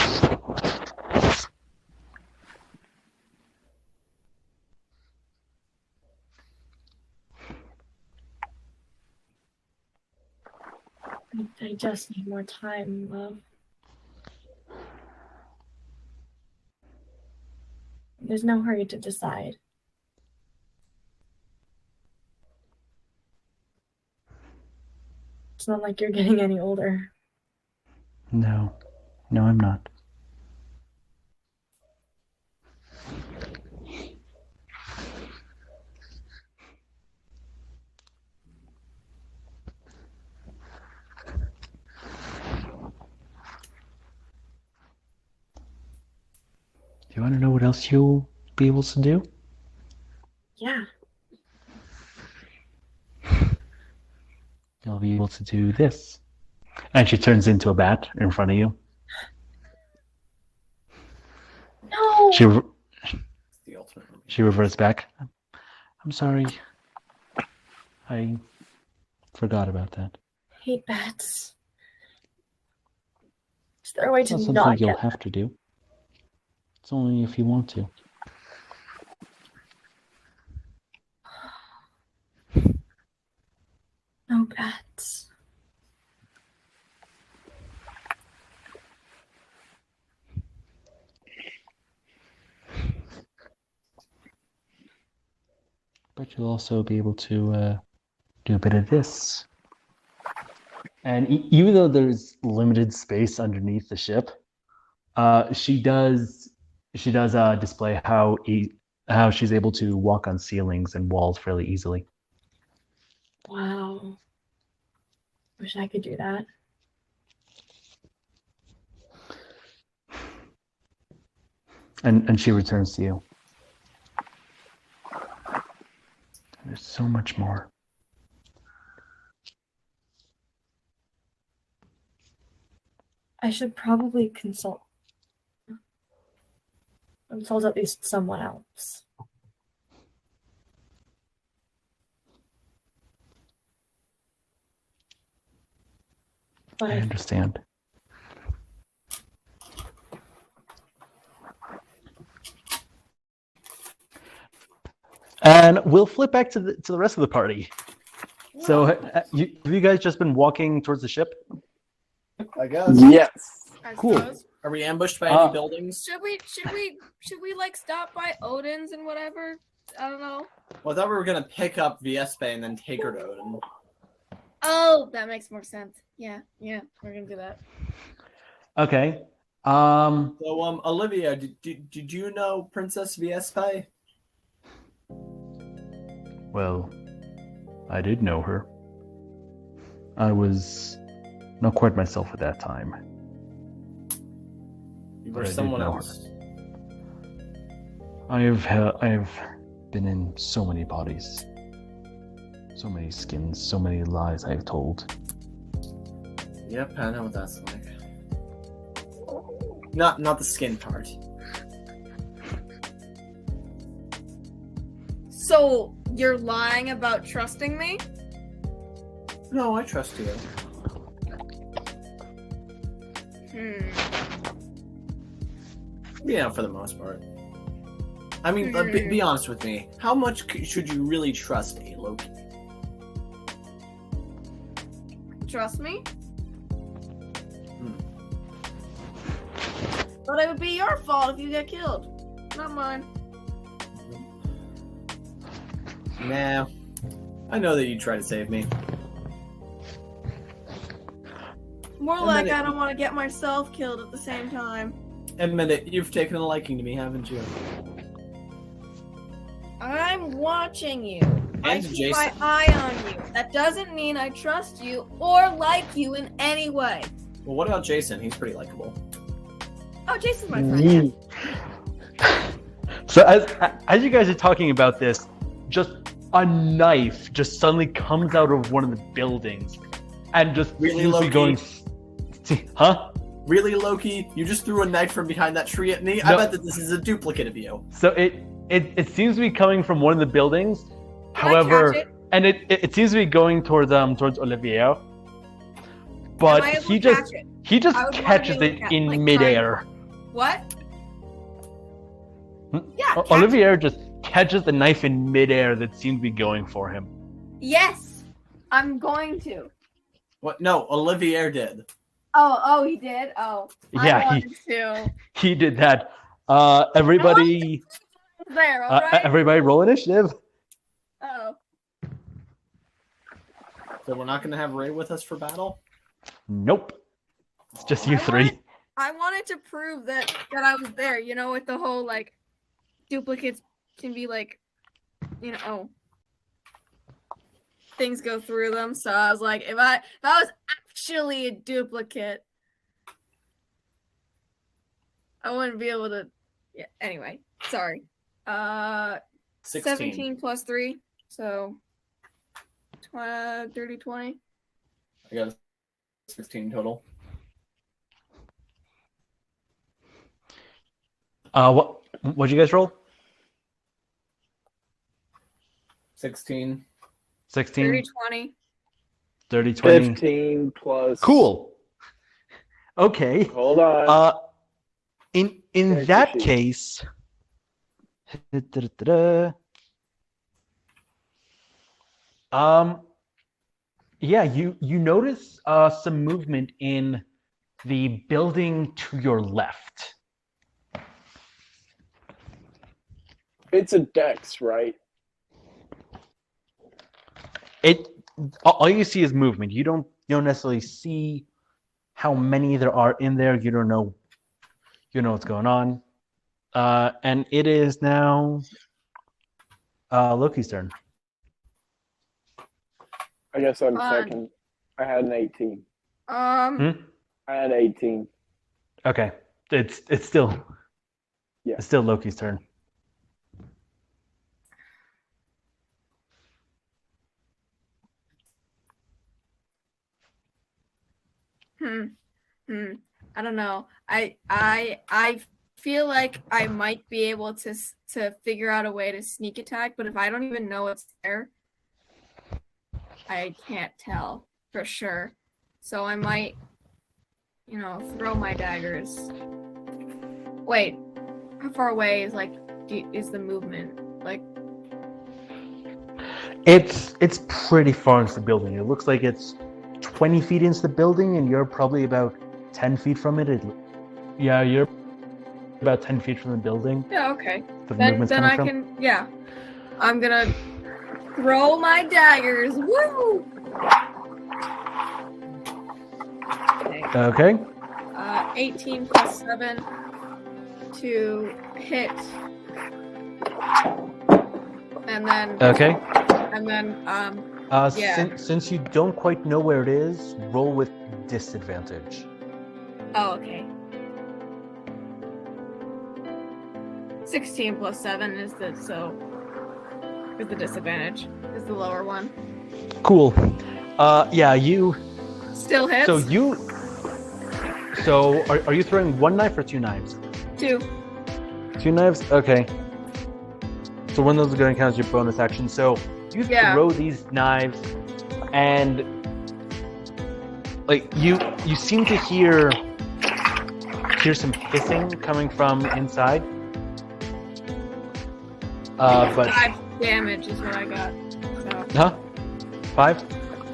I just need more time, love. There's no hurry to decide. It's not like you're getting any older. No, I'm not. Do you want to know what else you'll be able to do? Yeah. You'll be able to do this. And she turns into a bat in front of you. No. She reverts back. I'm sorry. I forgot about that. I hate bats. Is there a way It's to not something not you'll get have to do. It's only if you want to. no bats? But you'll also be able to do a bit of this. And even though there's limited space underneath the ship, she does display how she's able to walk on ceilings and walls fairly easily. Wow. Wish I could do that. And she returns to you. There's so much more. I should probably consult at least someone else. But I understand. And we'll flip back to the rest of the party. So, have you guys just been walking towards the ship? I guess. Yes. I Cool. suppose. Are we ambushed by any buildings? Should we like stop by Odin's and whatever? I don't know. Well, I thought we were gonna pick up Viespe and then take her to Odin. Oh, that makes more sense. Yeah, we're gonna do that. Okay. So, Olivia, did you know Princess Viespe? Well, I did know her. I was not quite myself at that time. You But were I did someone know else. I have been in so many bodies, so many skins, so many lies I've told. Yep, I know what that's like. Not the skin part. So you're lying about trusting me? No, I trust you. Yeah, for the most part. I mean, be honest with me. How much should you really trust a Loki? Trust me? But it would be your fault if you get killed, not mine. Nah. I know that you try to save me. More like I don't want to get myself killed at the same time. Admit it, you've taken a liking to me, haven't you? I'm watching you. I And keep Jason. my eye on you. That doesn't mean I trust you or like you in any way. Well, what about Jason? He's pretty likable. Oh, Jason's my friend. So as you guys are talking about this, just a knife just suddenly comes out of one of the buildings and just Really, seems to be Loki? going. Huh? Really, Loki? You just threw a knife from behind that tree at me? I No. bet that this is a duplicate of you. So it seems to be coming from one of the buildings. Can However, I catch it? and it seems to be going towards Olivier. Am I But able he to just catch it? he just I would wanna catches be able it to catch- in like, midair. What? Yeah, catch Olivier just catches the knife in midair that seemed to be going for him. Yes, I'm going to. What? No, Olivier did. Oh, he did. Oh, Yeah, I wanted to. he did that. Everybody, There, all right. everybody, roll initiative. Oh, So we're not going to have Ray with us for battle? Nope, it's just you I three. I wanted to prove that I was there. You know, with the whole like duplicates can be like, you know, things go through them. So I was like, if I was actually a duplicate, I wouldn't be able to. Yeah. Anyway, sorry. 16. 17 plus 3, so 30, 20. I got 16 total. What'd you guys roll? 16. 16? 30, 20. 30, 20. 15 plus. Cool. Okay. Hold on. In There's that the sheet. case, yeah, you notice some movement in the building to your left. It's a Dex, right? All you see is movement. You don't necessarily see how many there are in there. You don't know. You know what's going on. And it is now Loki's turn. I guess I'm second. I had an 18. I had 18. Okay, it's still Yeah. it's still Loki's turn. I don't know. I feel like I might be able to figure out a way to sneak attack, but if I don't even know it's there, I can't tell for sure. So I might, throw my daggers. Wait, how far away is is the movement? Like, It's pretty far into the building. It looks like it's 20 feet into the building, and you're probably about 10 feet from it. Yeah, you're about 10 feet from the building. yeah, okay. The Then movement's I coming from. can, yeah. I'm gonna throw my daggers. Woo! Okay. 18 plus 7 to hit. And then Okay. yeah. Since you don't quite know where it is, roll with disadvantage. Oh, okay. 16 plus 7 is the disadvantage. Is the lower one. Cool. Yeah, you. Still hits? So are you throwing one knife or two knives? Two. Two knives? Okay. So one of those is going to count as your bonus action. So you throw these knives, and you seem to hear some hissing coming from inside. But 5 damage is what I got. So. Huh? 5?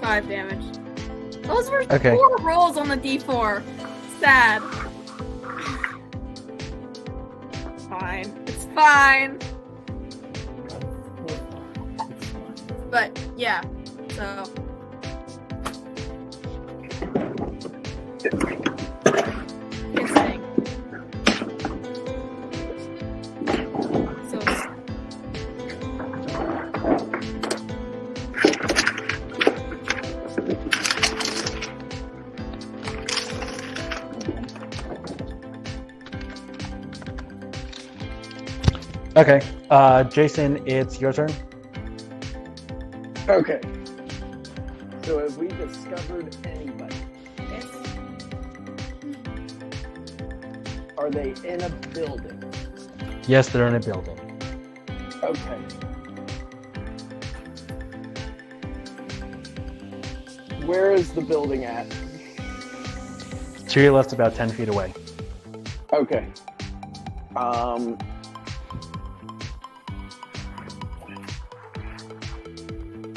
5 damage. Those were Okay. 4 rolls on the D4. Sad. It's fine. It's fine. But yeah, so. Interesting. Okay. Jason, it's your turn. Okay. So have we discovered anybody? Yes. Are they in a building? Yes, they're in a building. Okay. Where is the building at? To your left, about 10 feet away. Okay.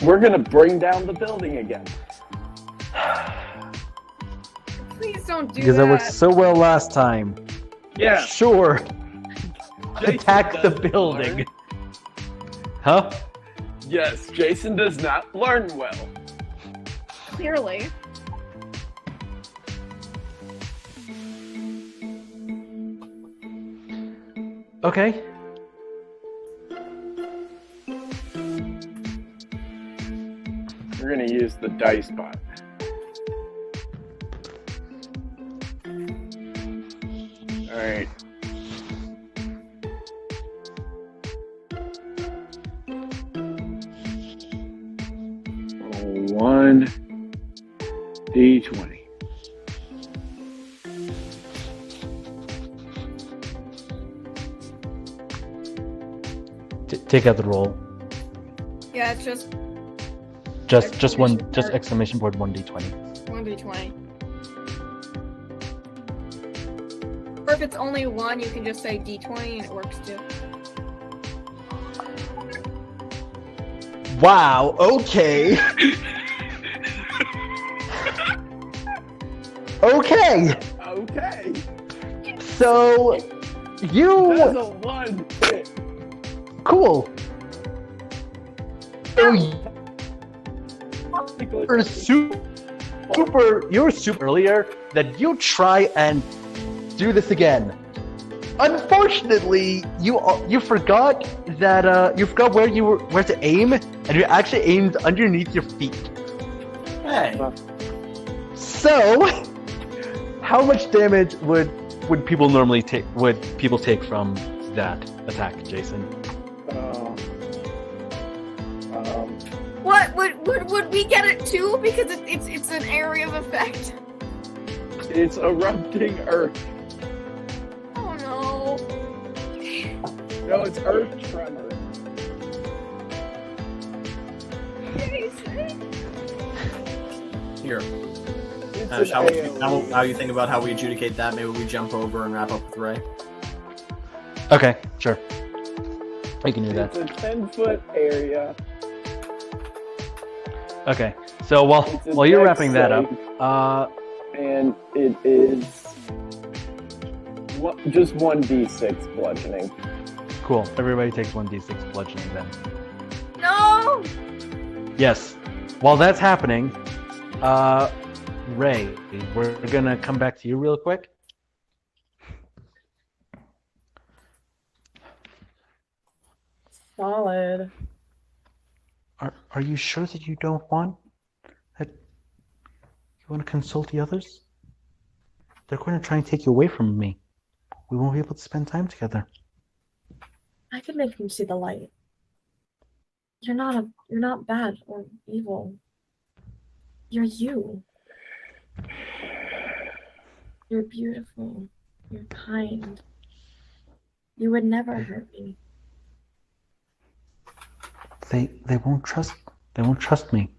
We're gonna bring down the building again. Please don't do Because that. it worked so well last time. Yeah. Sure. Jason Attack the doesn't building. learn. Huh? Yes, Jason does not learn well. Clearly. Okay. We're gonna use the dice bot. Alright. Roll 1 D20. take out the roll. Yeah, it's just exclamation point 1d20. 1d20. Or if it's only one, you can just say d20 and it works too. Wow, okay. Okay. Okay. So you That's a 1. cool. So you're super earlier that you try and do this again. Unfortunately, you forgot that you forgot where to aim, and you actually aimed underneath your feet. Hey. So, how much damage would people normally take? Would people take from that attack, Jason? What would we get it too? Because it's an area of effect. It's erupting earth. Oh no. No, it's earth tremor. Here. It's How you think about how we adjudicate that? Maybe we jump over and wrap up with Ray. Okay, sure. We can do that. It's a 10-foot area. Okay, so while you're wrapping that up, and it is just 1d6 bludgeoning. Cool. Everybody takes 1d6 bludgeoning then. No. Yes. While that's happening, Ray, we're gonna come back to you real quick. Solid. Are you sure that you don't want that? You want to consult the others? They're going to try and take you away from me. We won't be able to spend time together. I could make them see the light. You're not bad or evil. You're you. You're beautiful. You're kind. You would never hurt me. They won't trust me.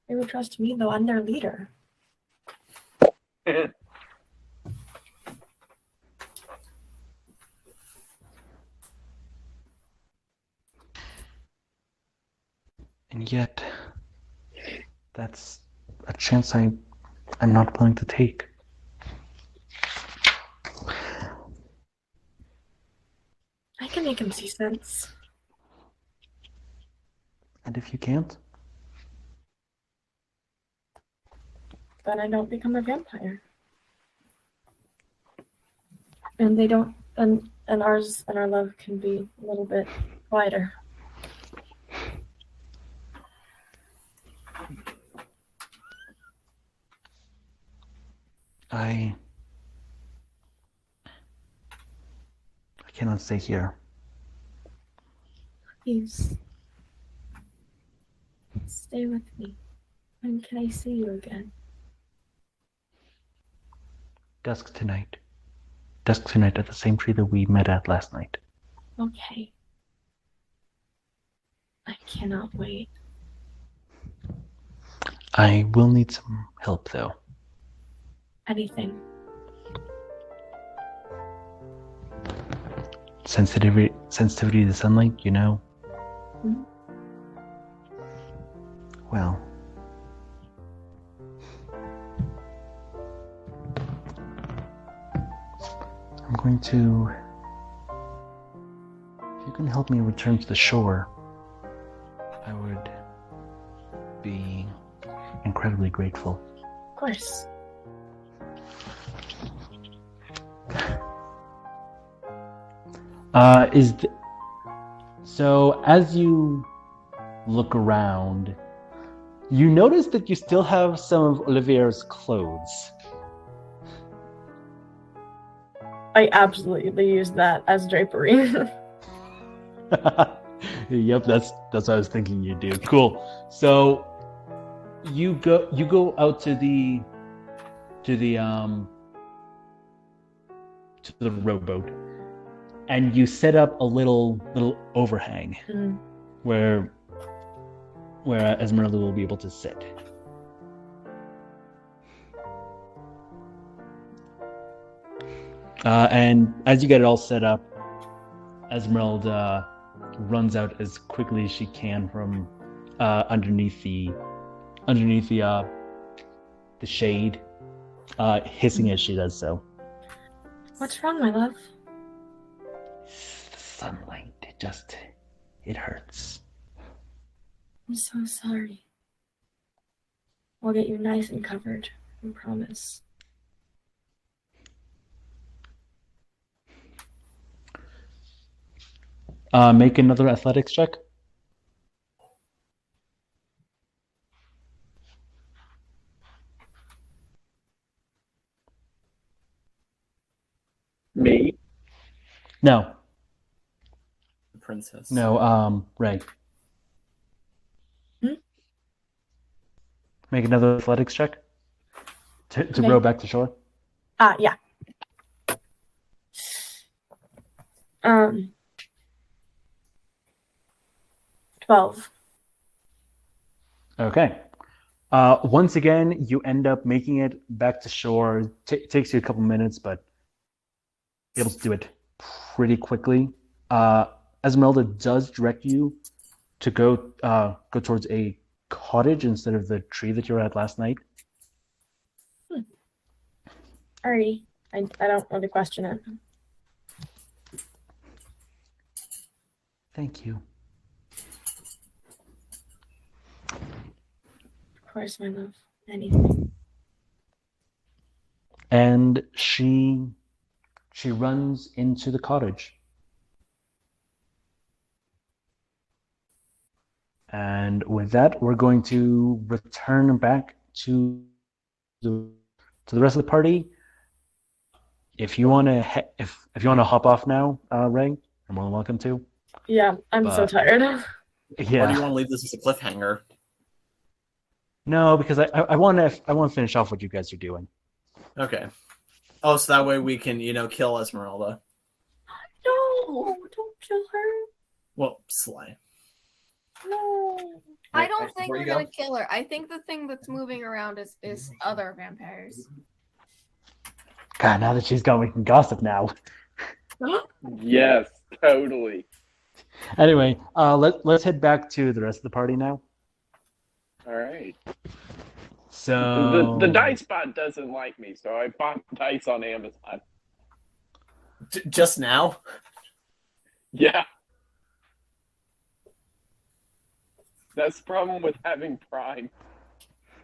They would trust me though. I'm their leader. And yet, that's a chance I'm not willing to take. I can make him see sense. And if you can't? Then I don't become a vampire. And they don't, and ours and our love can be a little bit quieter. I cannot stay here. Please. Stay with me. When can I see you again? Dusk tonight. Dusk tonight at the same tree that we met at last night. Okay. I cannot wait. I will need some help, though. Anything. Sensitivity to sunlight, you know? Mm-hmm. Well. I'm going to... If you can help me return to the shore, I would be incredibly grateful. Of course. So as you look around, you notice that you still have some of Olivier's clothes. I absolutely use that as drapery. Yep, that's what I was thinking you'd do. Cool. So you go out to the rowboat, and you set up a little overhang where Esmeralda will be able to sit. And as you get it all set up, Esmeralda runs out as quickly as she can from underneath the shade, hissing as she does so. What's wrong, my love? The sunlight, it hurts. I'm so sorry. I'll get you nice and covered, I promise. Make another athletics check. Me? No. The princess. No, Ray. Hmm? Make another athletics check to Okay. row back to shore. Yeah. 12. Okay. Once again, you end up making it back to shore. Takes you a couple minutes, but you're able to do it pretty quickly. Esmeralda does direct you to go towards a cottage instead of the tree that you were at last night. Alrighty. I don't really question it. Thank you. Of course, my love. Anything. And she runs into the cottage. And with that, we're going to return back to the rest of the party. If you want to hop off now, Ray, you're more than welcome to. Yeah, I'm so tired. Yeah. Or do you want to leave this as a cliffhanger? No, because I want to finish off what you guys are doing. Okay. Oh, so that way we can, kill Esmeralda. No, don't kill her. Well, slay. No. I don't think Where we're you gonna go? kill her. I think the thing that's moving around is other vampires. God, now that she's gone, we can gossip now. Yes, totally. Anyway, let's head back to the rest of the party now. All right. So The dice bot doesn't like me, so I bought dice on Amazon. Just now? Yeah. That's the problem with having Prime,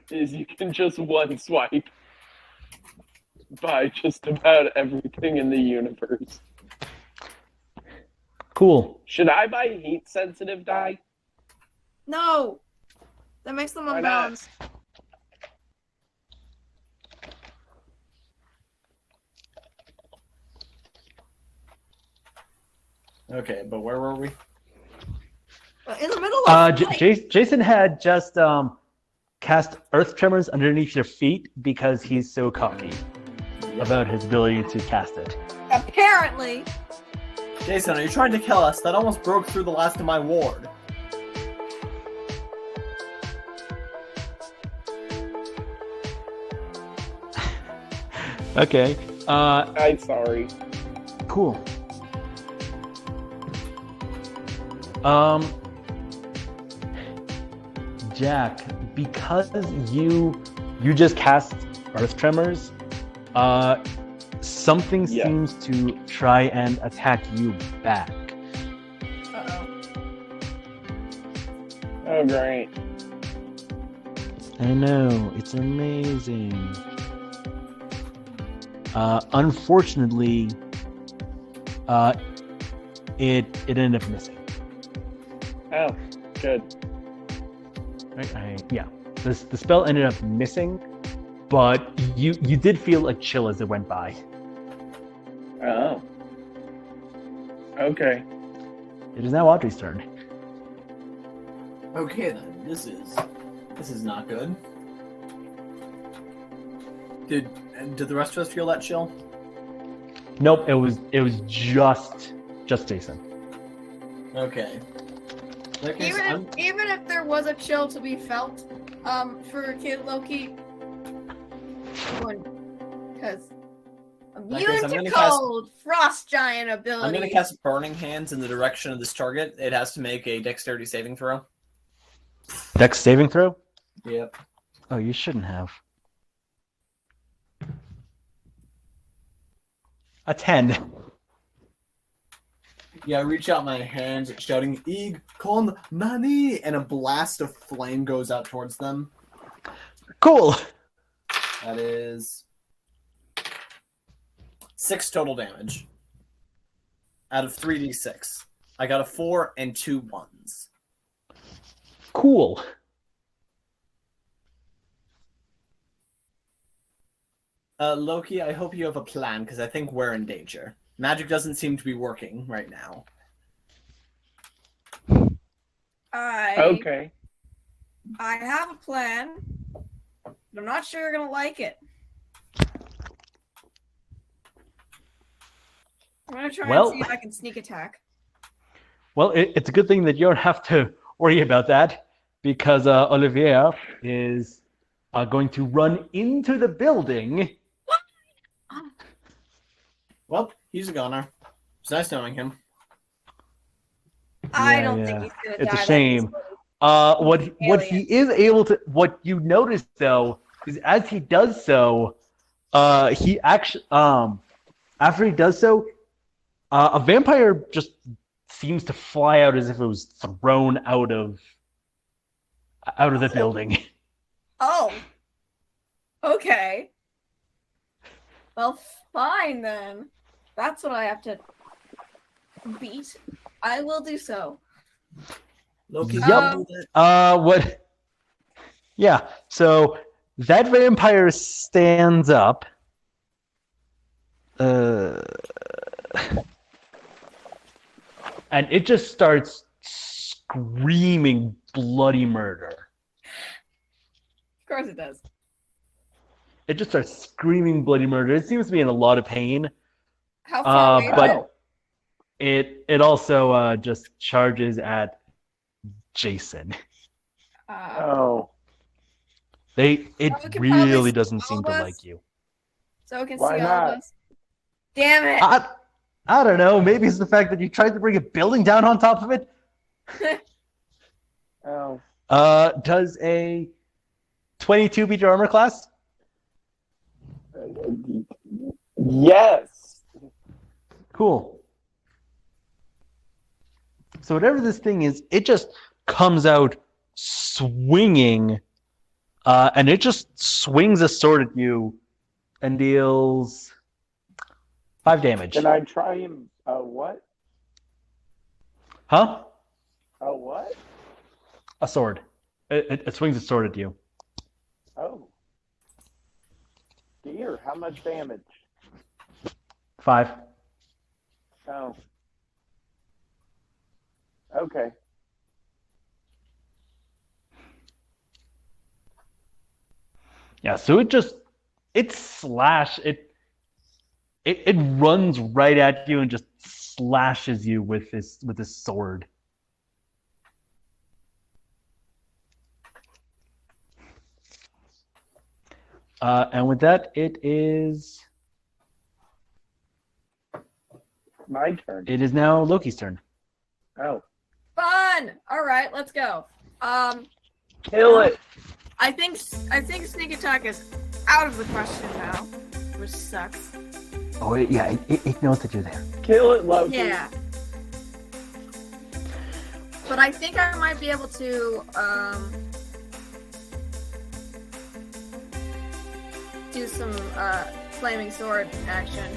is you can just one swipe buy just about everything in the universe. Cool. Should I buy heat sensitive die? No, that makes them Why not? unbalanced. Okay, but where were we? In the middle of Jason had just cast earth tremors underneath your feet because he's so cocky about his ability to cast it. apparently. Jason, are you trying to kill us? That almost broke through the last of my ward. Okay. I'm sorry. Cool. Jack, because you just cast earth tremors, something Yeah. seems to try and attack you back. Uh-oh. Oh, great. I know, it's amazing. Unfortunately, it ended up missing. Oh, good. Yeah, the spell ended up missing, but you did feel a chill as it went by. Oh. Okay. It is now Audrey's turn. Okay then, this is not good. Did the rest of us feel that chill? Nope, it was just Just Jason. Okay. Like Even if there was a chill to be felt, for Kid Loki, because immune to cold, frost giant ability. I'm gonna cast Burning Hands in the direction of this target. It has to make a Dexterity saving throw. Dex saving throw? Yep. Oh, you shouldn't have. A 10. Yeah, I reach out my hands, shouting, "Ig con nani!" and a blast of flame goes out towards them. Cool. That is 6 total damage out of 3d6. I got a 4 and 2 1s. Cool. Loki, I hope you have a plan, because I think we're in danger. Magic doesn't seem to be working right now. Okay. I have a plan, but I'm not sure you're gonna like it. I'm gonna try and see if I can sneak attack. Well, it's a good thing that you don't have to worry about that, because Olivier is going to run into the building. Well, he's a goner. It's nice knowing him. I don't think he's gonna die. It's a shame. What he is able to, what you notice though, is as he does so, he actually, after he does so, a vampire just seems to fly out as if it was thrown out of the building. Oh. Okay. Well, fine then. That's what I have to beat. I will do so. Loki. Yep. What? Yeah. So that vampire stands up. And it just starts screaming bloody murder. Of course it does. It just starts screaming bloody murder. It seems to be in a lot of pain. How far away but it also just charges at Jason. Oh. It really doesn't seem to like you. So it can see all of us. Damn it! I don't know. Maybe it's the fact that you tried to bring a building down on top of it. Oh. Does a 22 beat your armor class? Yes. Cool. So whatever this thing is, it just comes out swinging, and it just swings a sword at you and deals 5 damage. Can I try him? What? Huh? A what? A sword. It swings a sword at you. Oh. Dear, how much damage? 5. Oh. Okay. Yeah, so it runs right at you and just slashes you with this sword. And with that, it is my turn. It is now Loki's turn. Oh. Fun! Alright, let's go. Kill it! I think sneak attack is out of the question now, which sucks. Oh, yeah, it knows that you're there. Kill it, Loki. Yeah. But I think I might be able to, do some, flaming sword action.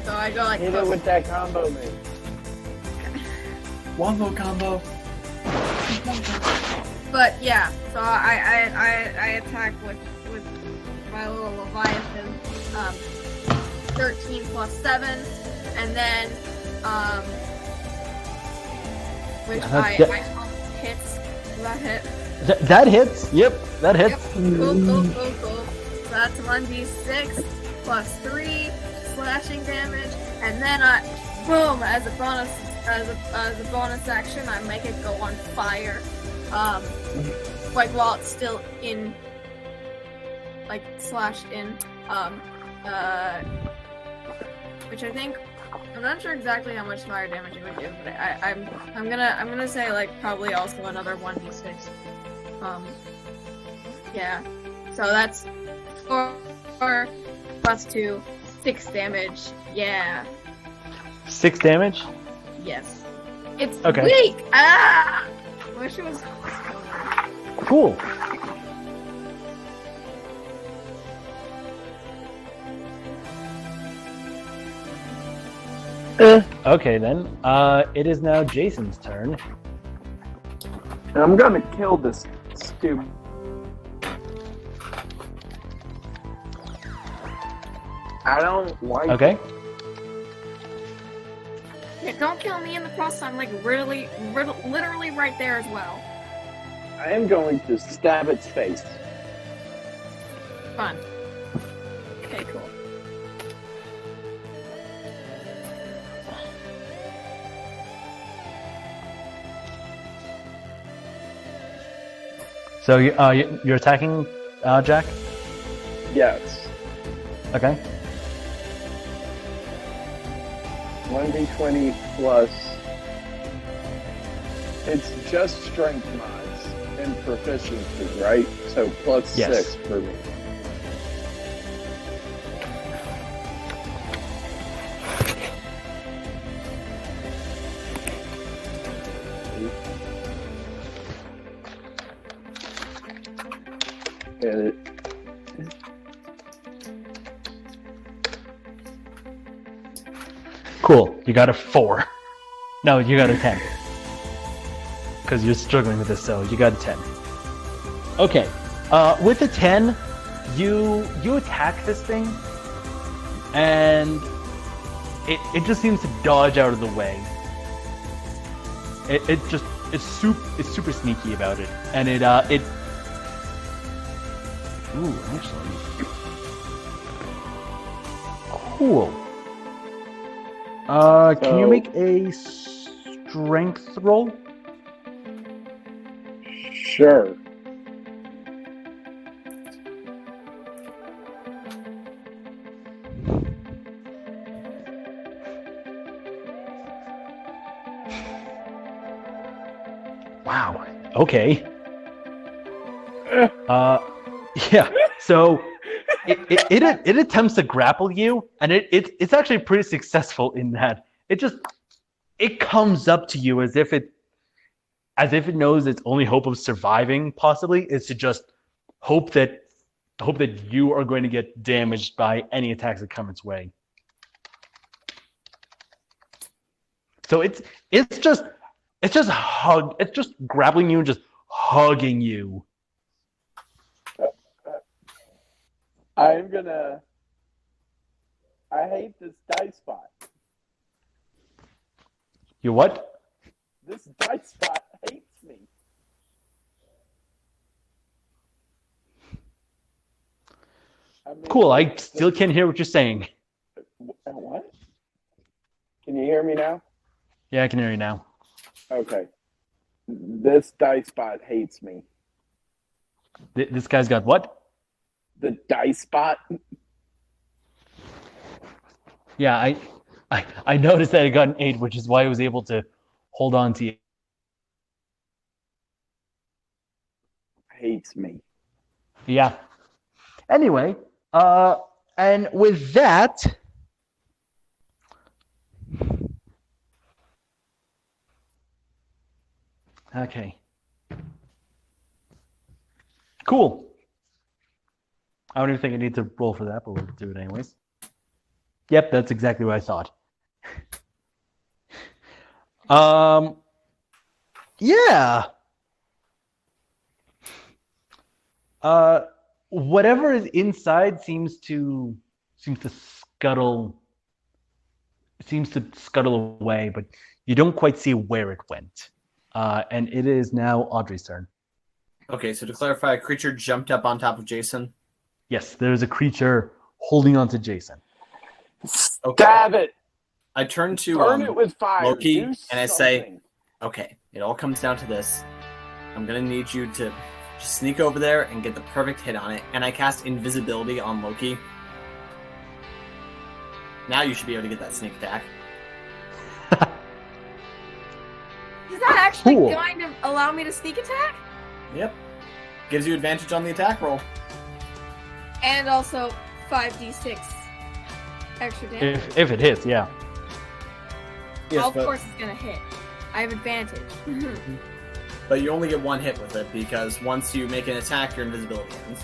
So I go like... Hit it with that combo move. Wombo combo. But yeah, so I attack with my little Leviathan, 13 plus 7, and then which I hits. Does that hit? That hits. Yep, that hits. Yep. Cool. So that's 1d6 plus 3 slashing damage, and then boom, as a bonus action, I make it go on fire. Like while it's still in, like slashed in. Which I think, I'm not sure exactly how much fire damage it would do, but I'm gonna say like probably also another 1d6. Yeah. So that's 4 plus 2, 6 damage. Yeah. 6 damage? Yes. It's okay. Weak! Ah! I wish it was... Cool. Okay then. It is now Jason's turn. I'm gonna kill this stupid. I don't like. Okay. Yeah, don't kill me in the process. I'm like literally right there as well. I am going to stab its face. Fun. Okay, cool. So you're attacking Jack? Yes. Okay. 1d20 plus. It's just strength mods and proficiency, right? So plus yes. 6 for me. Cool. You got a 4. No, you got a 10. Because you're struggling with this, so you got a 10. Okay. With a 10, you attack this thing, and it just seems to dodge out of the way. It's super sneaky about it, and it ooh, actually, cool. Can you make a strength roll? Sure. Wow. Okay. Yeah. So it attempts to grapple you, and it's actually pretty successful in that it comes up to you as if it knows its only hope of surviving possibly is to just hope that you are going to get damaged by any attacks that come its way. So it's just grappling you and just hugging you. I hate this dice spot. You what? This dice spot hates me. I mean, cool, I still can't hear what you're saying. What? Can you hear me now? Yeah, I can hear you now. Okay. This dice spot hates me. This guy's got what? The dice spot. Yeah, I noticed that it got an 8, which is why I was able to hold on to you. Hates me. Yeah. Anyway, and with that, okay. Cool. I don't even think I need to roll for that, but we'll do it anyways. Yep, that's exactly what I thought. Yeah. Whatever is inside seems to scuttle away, but you don't quite see where it went. And it is now Audrey's turn. Okay, so to clarify, a creature jumped up on top of Jason. Yes, there is a creature holding on to Jason. Stab it! I turn to Burn it with fire. Loki, Do and I say, something. okay, it all comes down to this. I'm going to need you to just sneak over there and get the perfect hit on it. And I cast invisibility on Loki. Now you should be able to get that sneak attack. Is that actually Cool. going to allow me to sneak attack? Yep. Gives you advantage on the attack roll. And also 5d6 extra damage. If it hits, yeah. Yes, Of course it's gonna hit. I have advantage. But you only get one hit with it because once you make an attack, your invisibility ends.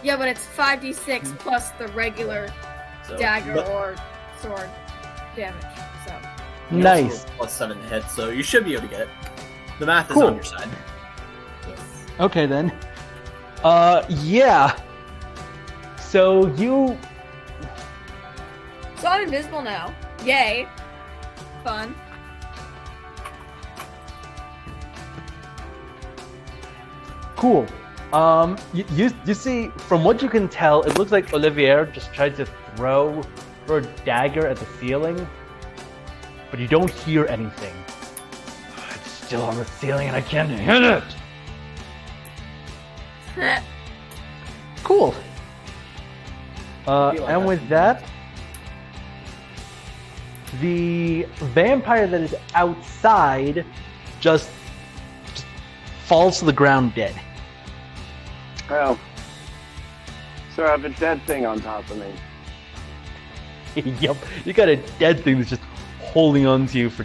Yeah, but it's 5d6 plus the regular So, dagger but or sword damage. So you Nice. also roll +7 to hit, so you should be able to get it. The math is Cool. on your side. yes. Okay then. Yeah. So you So I'm invisible now. Yay. Fun. cool. You see, from what you can tell, it looks like Olivier just tried to throw a dagger at the ceiling, but you don't hear anything. It's still on the ceiling and I can't hit it. Cool. And with that, the vampire that is outside just falls to the ground dead. Oh. So I have a dead thing on top of me. Yep, you got a dead thing that's just holding on to you for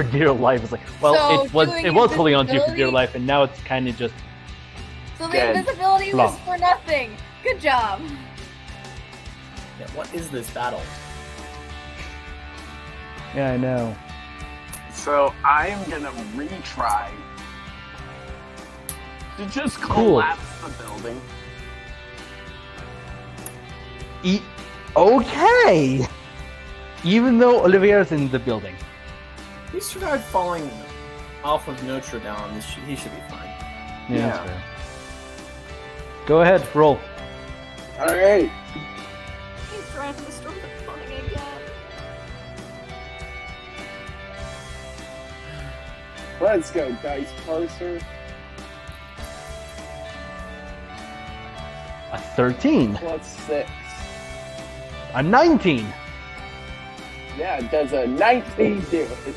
dear life. It's like, well, So it was holding on to you for dear invisibility- life, and now it's kind of just So the Dead. invisibility was Flop. for nothing. Good job. Yeah, what is this battle? yeah, I know. So I am gonna retry to just Cool. collapse the building. Okay. Even though Olivier's in the building. He survived falling off of Notre Dame. He should be fine. Yeah, that's fair. Go ahead, roll. All right. He's trying to destroy the building again. Let's go, dice parser. A 13. +6. A 19. Yeah, does a 19 do it?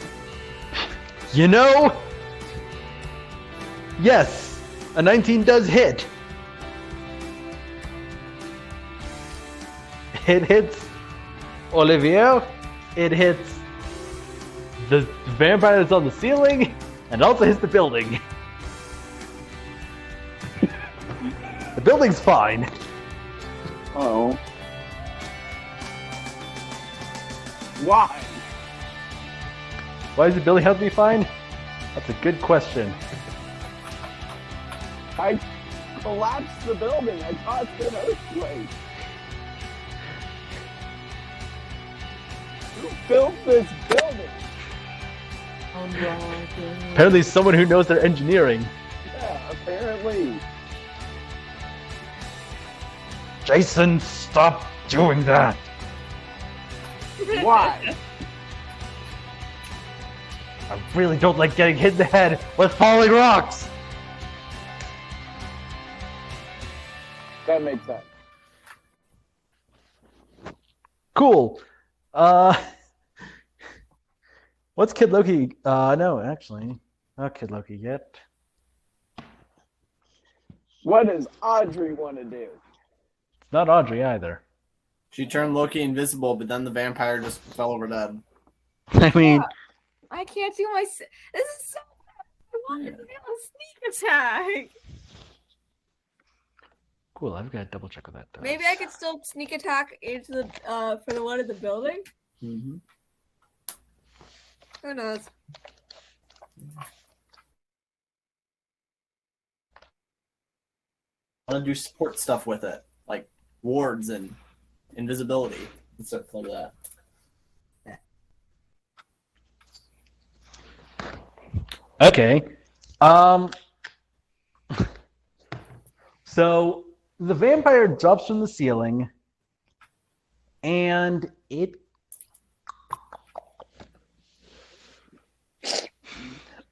You know, yes, a 19 does hit. It hits Olivier. It hits the vampire that's on the ceiling, and also hits the building. The building's fine. Oh. Why? Why does the building have to be fine? That's a good question. I collapsed the building. I caused an earthquake. Who built this building? Apparently, someone who knows their engineering. Yeah, apparently. Jason, stop doing that. Why? I really don't like getting hit in the head with falling rocks. That makes sense. Cool. What's Kid Loki? No, actually, not Kid Loki yet. What does Audrey want to do? It's not Audrey either. She turned Loki invisible, but then the vampire just fell over dead. I mean, I can't do my. This is so. I wanted to be able to sneak attack. cool. I've got to double check with that. Though. Maybe I could still sneak attack into the for the one in the building. Mm-hmm. Who knows? I want to do support stuff with it, like wards and invisibility and stuff like that. Okay. So The vampire drops from the ceiling, and it...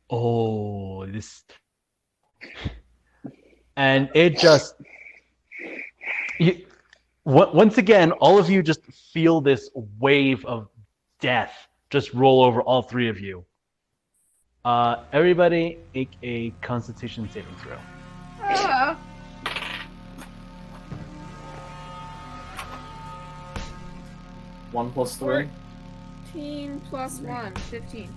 Oh, this... And it just... Once again, all of you just feel this wave of death just roll over all three of you. Everybody make a Constitution saving throw. 1 + 3. 14 + 1, 15.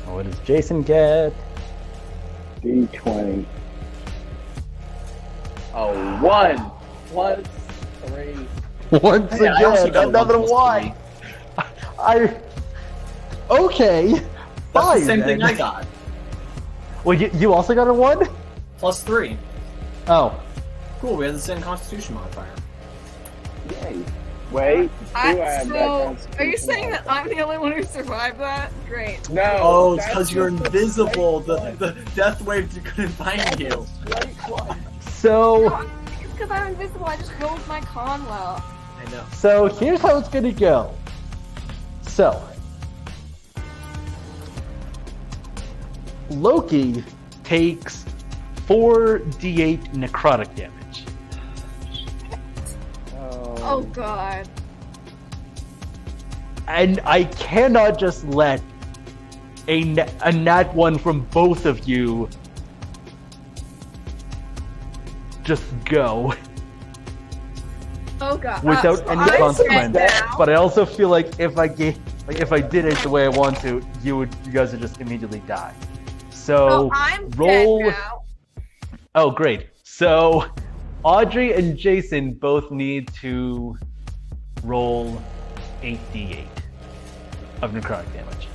What does Jason get? D20. Oh, 1 + 3. Once Hey, I also again, got a another 1 + 3. Okay. That's Fine, the same thing then. I got. Well, you also got a 1? +3. Oh. Cool, we have the same Constitution modifier. Yay. Wait, do I have that So, Constitution are you saying that modifier? I'm the only one who survived that? Great. No. Oh, it's that's because you're just a invisible. slight The death wave couldn't find one. you. Slight one. So, It's because I'm invisible. I just rolled my con well. I know. so here's how it's gonna go. So, Loki takes 4d8 necrotic damage. Oh god. And I cannot just let a nat 1 from both of you just go Oh god. without So any I'm consequence. dead now. But I also feel like if I did it the way I want to, you guys would just immediately die. So I'm roll. dead now. Oh, great. So Audrey and Jason both need to roll 8d8 of necrotic damage.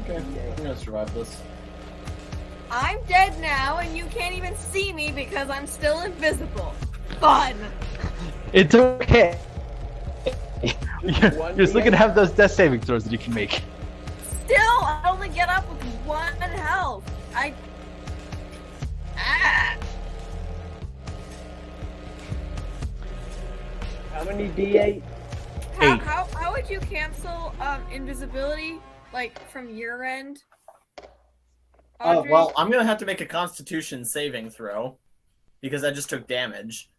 Okay, I'm gonna survive this. I'm dead now, and you can't even see me because I'm still invisible. Fun. It's okay. You're still gonna have those death saving throws that you can make. Still, I only get up with 1 health. How many D8? Eight. How would you cancel invisibility like from your end? Oh, Audrey? well, I'm gonna have to make a Constitution saving throw because I just took damage.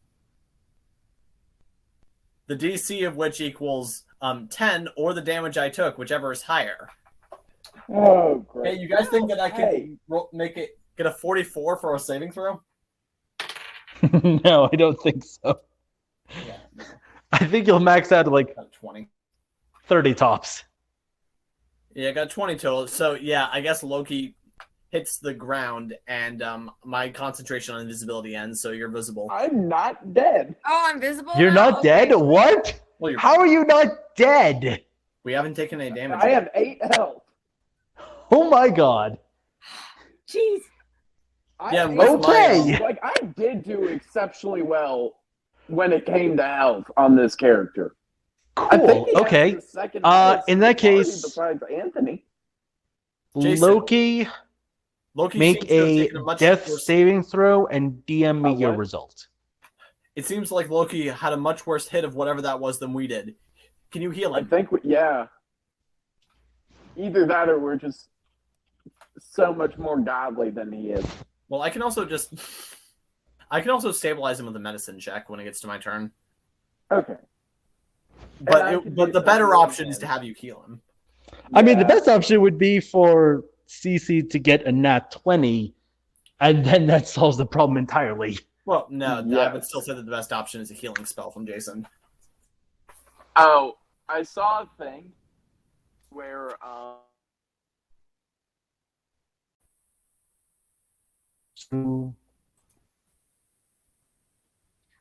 The DC of which equals 10 or the damage I took, whichever is higher. Oh, great. Hey, you guys think that I could Hey. get a 44 for a saving throw? No, I don't think so. Yeah, I think you'll max out at like got 20. 30 tops. Yeah, I got 20 total. So yeah, I guess Loki hits the ground and my concentration on invisibility ends, so you're visible. I'm not dead. Oh, I'm visible. You're now? not dead? Okay. What? Well, you're How are you not dead? We haven't taken any damage. I yet. have 8 health. Oh my god. Jeez. Yeah, I- with Okay. Like, I did do exceptionally well when it came to health on this character. I think Cool. he has Okay. the second highest in that party case- besides Anthony. Jason. Loki, Loki make seems to have a taken much death worse- saving throw and DM me A your what? result. It seems like Loki had a much worse hit of whatever that was than we did. Can you heal I him? think, yeah. Either that or we're just so much more godly than he is. Well, I can also stabilize him with a medicine check when it gets to my turn. Okay. I But can but do the that better with option is to damage. have you heal him. I mean, the Yeah. best option would be for CC to get a nat 20, and then that solves the problem entirely. Well, no, I would Yes. still say that the best option is a healing spell from Jason. Oh, I saw a thing where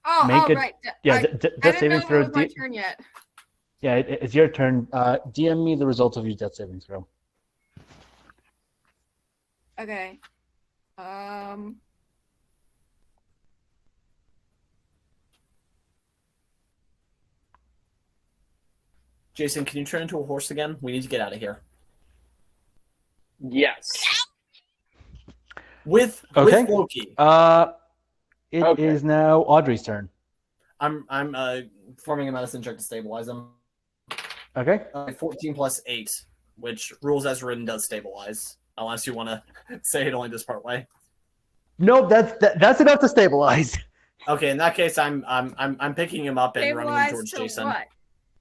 Oh, Make it- right. Yeah, I death didn't saving know throw. it was my turn yet. Yeah, it's your turn. DM me the result of your death saving throw. Okay. Jason, can you turn into a horse again? We need to get out of here. yes. with Okay. Loki. It is now Audrey's turn. I'm performing a medicine check to stabilize him. Okay. 14 plus 8, which rules as written does stabilize, unless you want to say it only does part way. No, that's enough to stabilize. Okay, in that case, I'm picking him up and running him towards to Jason. What?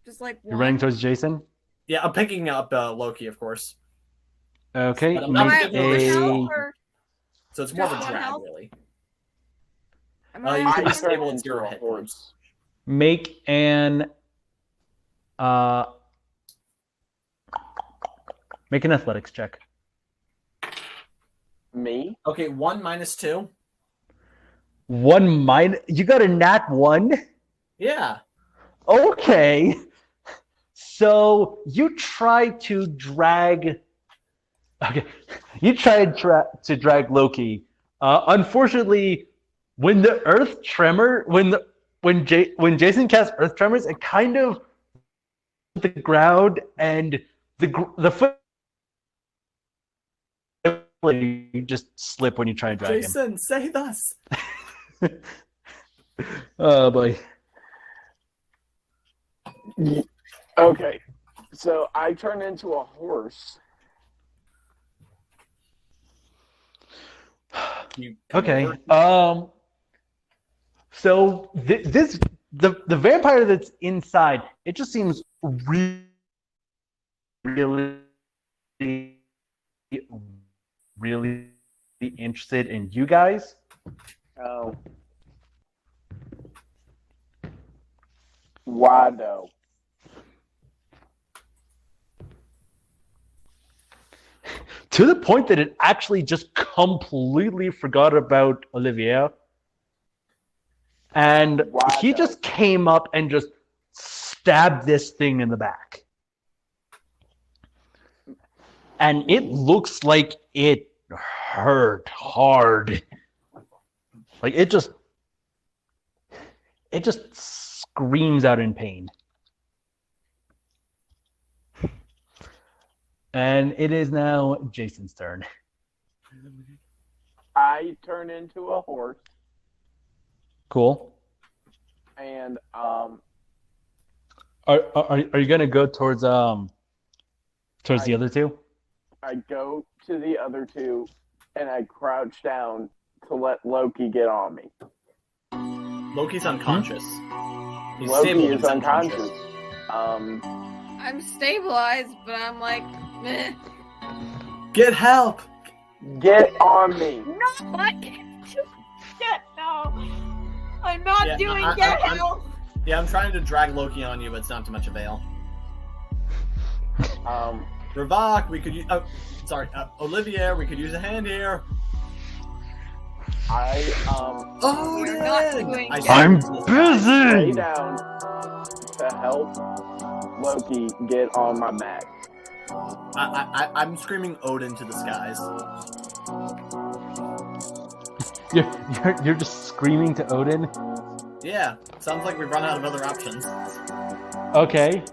Just like You're running towards Jason? Yeah, I'm picking up Loki, of course. Okay. But I'm not Make giving him a... So it's more of a Just one drag, health? really. Am You can I be stable turn at 0 into a hit horse. points. Make an athletics check. Me? Okay, 1 minus 2. 1 minus. You got a nat 1? Yeah. Okay. So you try to drag. Okay. You try to drag Loki. Unfortunately, when the earth tremor, when Jason casts earth tremors, it kind of the ground and the foot. You just slip when you try and drag Jason, save us. him. Oh boy. Okay. So I turn into a horse. Okay. So the vampire that's inside, it just seems really interested in you guys. Oh. Why though? To the point that it actually just completely forgot about Olivier. And he just came up and just stabbed this thing in the back. And it looks like it hurt hard. Like it just screams out in pain. And it is now Jason's turn. I turn into a horse. Cool. And Are you gonna go towards the other two? I go to the other two and I crouch down to let Loki get on me. Loki's unconscious. He's Loki stable, is he's unconscious. I'm stabilized, but I'm like, meh. Get help! Get on me. No, I can't do shit, no. I'm not doing get help. Yeah, I'm trying to drag Loki on you, but it's not to much avail. Ravak, we could use... Olivier, we could use a hand here. We're not doing I'm Lay busy! down to help Loki get on my back. I'm screaming Odin to the skies. You're just screaming to Odin? Yeah, sounds like we've run out of other options. Okay.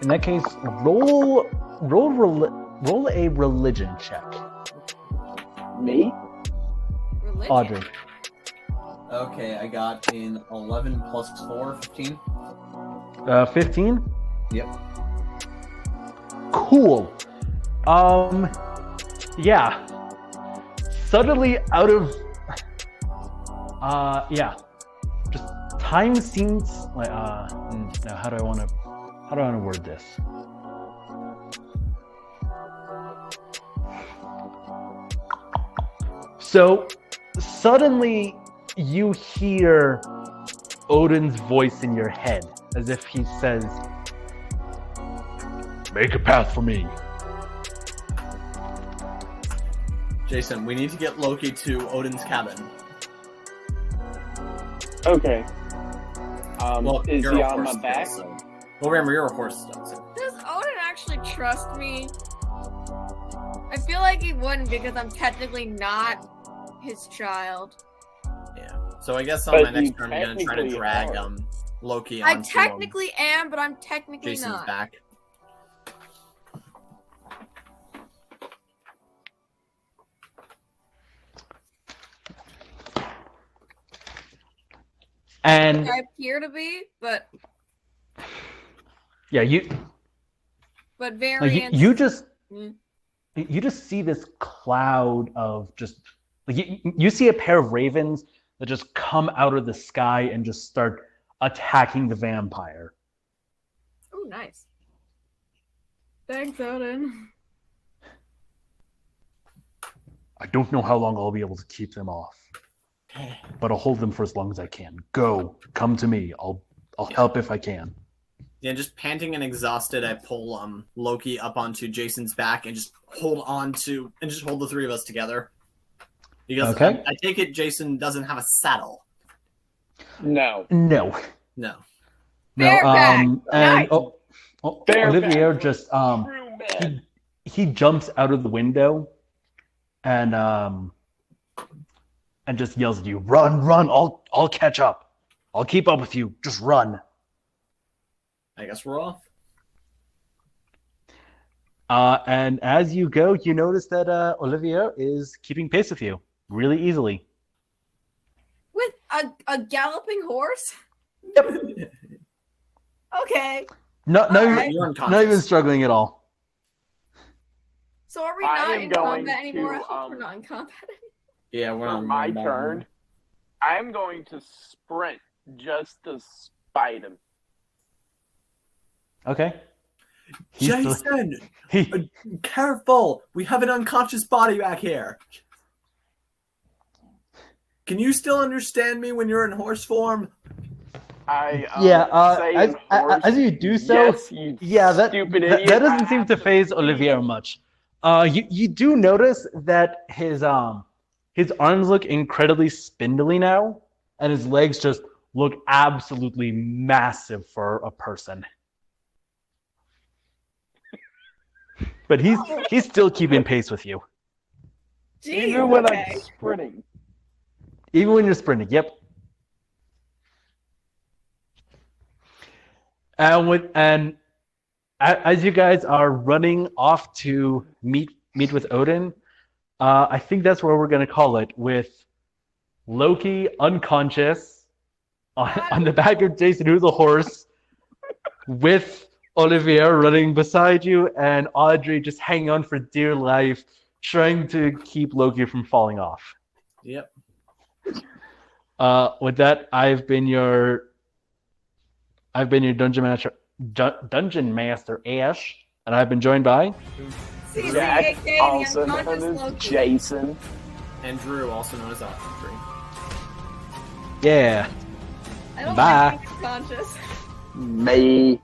In that case, roll a religion check. Me? Religion. Audrey. Okay, I got in 11 plus 4, 15. 15? Yep. Cool. Yeah. Suddenly out of just time seems like now how do I want to word this? So suddenly you hear Odin's voice in your head as if he says, "Make a path for me." Jason, we need to get Loki to Odin's cabin. Okay. Well, is you're he a on horse my back? still, so... Well, remember, you're a horse still, so... Does Odin actually trust me? I feel like he wouldn't because I'm technically not his child. Yeah. So I guess on But my next you turn, I'm going to try to technically drag are. Loki I onto technically am, but I'm technically Jason's not. back. And I appear to be, but yeah, but like, variants. you just Mm. you just see this cloud of just like you see a pair of ravens that just come out of the sky and just start attacking the vampire. Oh, nice. Thanks, Odin. I don't know how long I'll be able to keep them off, but I'll hold them for as long as I can. Go, come to me. I'll help if I can. Yeah, just panting and exhausted, I pull Loki up onto Jason's back and just hold the three of us together. Because Okay. I take it Jason doesn't have a saddle. No. No. Bareback. And Nice. Olivier Bareback. just True man. he jumps out of the window and just yells at you, "Run, run! I'll catch up. I'll keep up with you. Just run." I guess we're off. And as you go, you notice that Olivier is keeping pace with you really easily. With a galloping horse? Yep. Okay. Not Alright. You're not unconscious. even struggling at all. So are we I not am in going combat anymore? to, I hope we're not in combat anymore. Yeah, we're For on my turn, I'm going to sprint just to spite him. Okay. Jason, He careful! We have an unconscious body back here. Can you still understand me when you're in horse form? I say as, in horse, as you do so, yes, you that stupid that, idiot. that doesn't I seem have to phase Olivier much. You do notice that his arms look incredibly spindly now, and his legs just look absolutely massive for a person. But he's still keeping pace with you, Jeez, Even when okay. I'm sprinting. even when you're sprinting. Yep. And as you guys are running off to meet with Odin, I think that's where we're going to call it, with Loki unconscious on the back of Jason, who's a horse, with Olivier running beside you, and Audrey just hanging on for dear life, trying to keep Loki from falling off. Yep. With that, I've been your dungeon master Ash, and I've been joined by CC, Jack, aka the also known unconscious as Loki. Jason. And Drew, also known as Audrey. yeah. I don't Bye. like being unconscious. Me.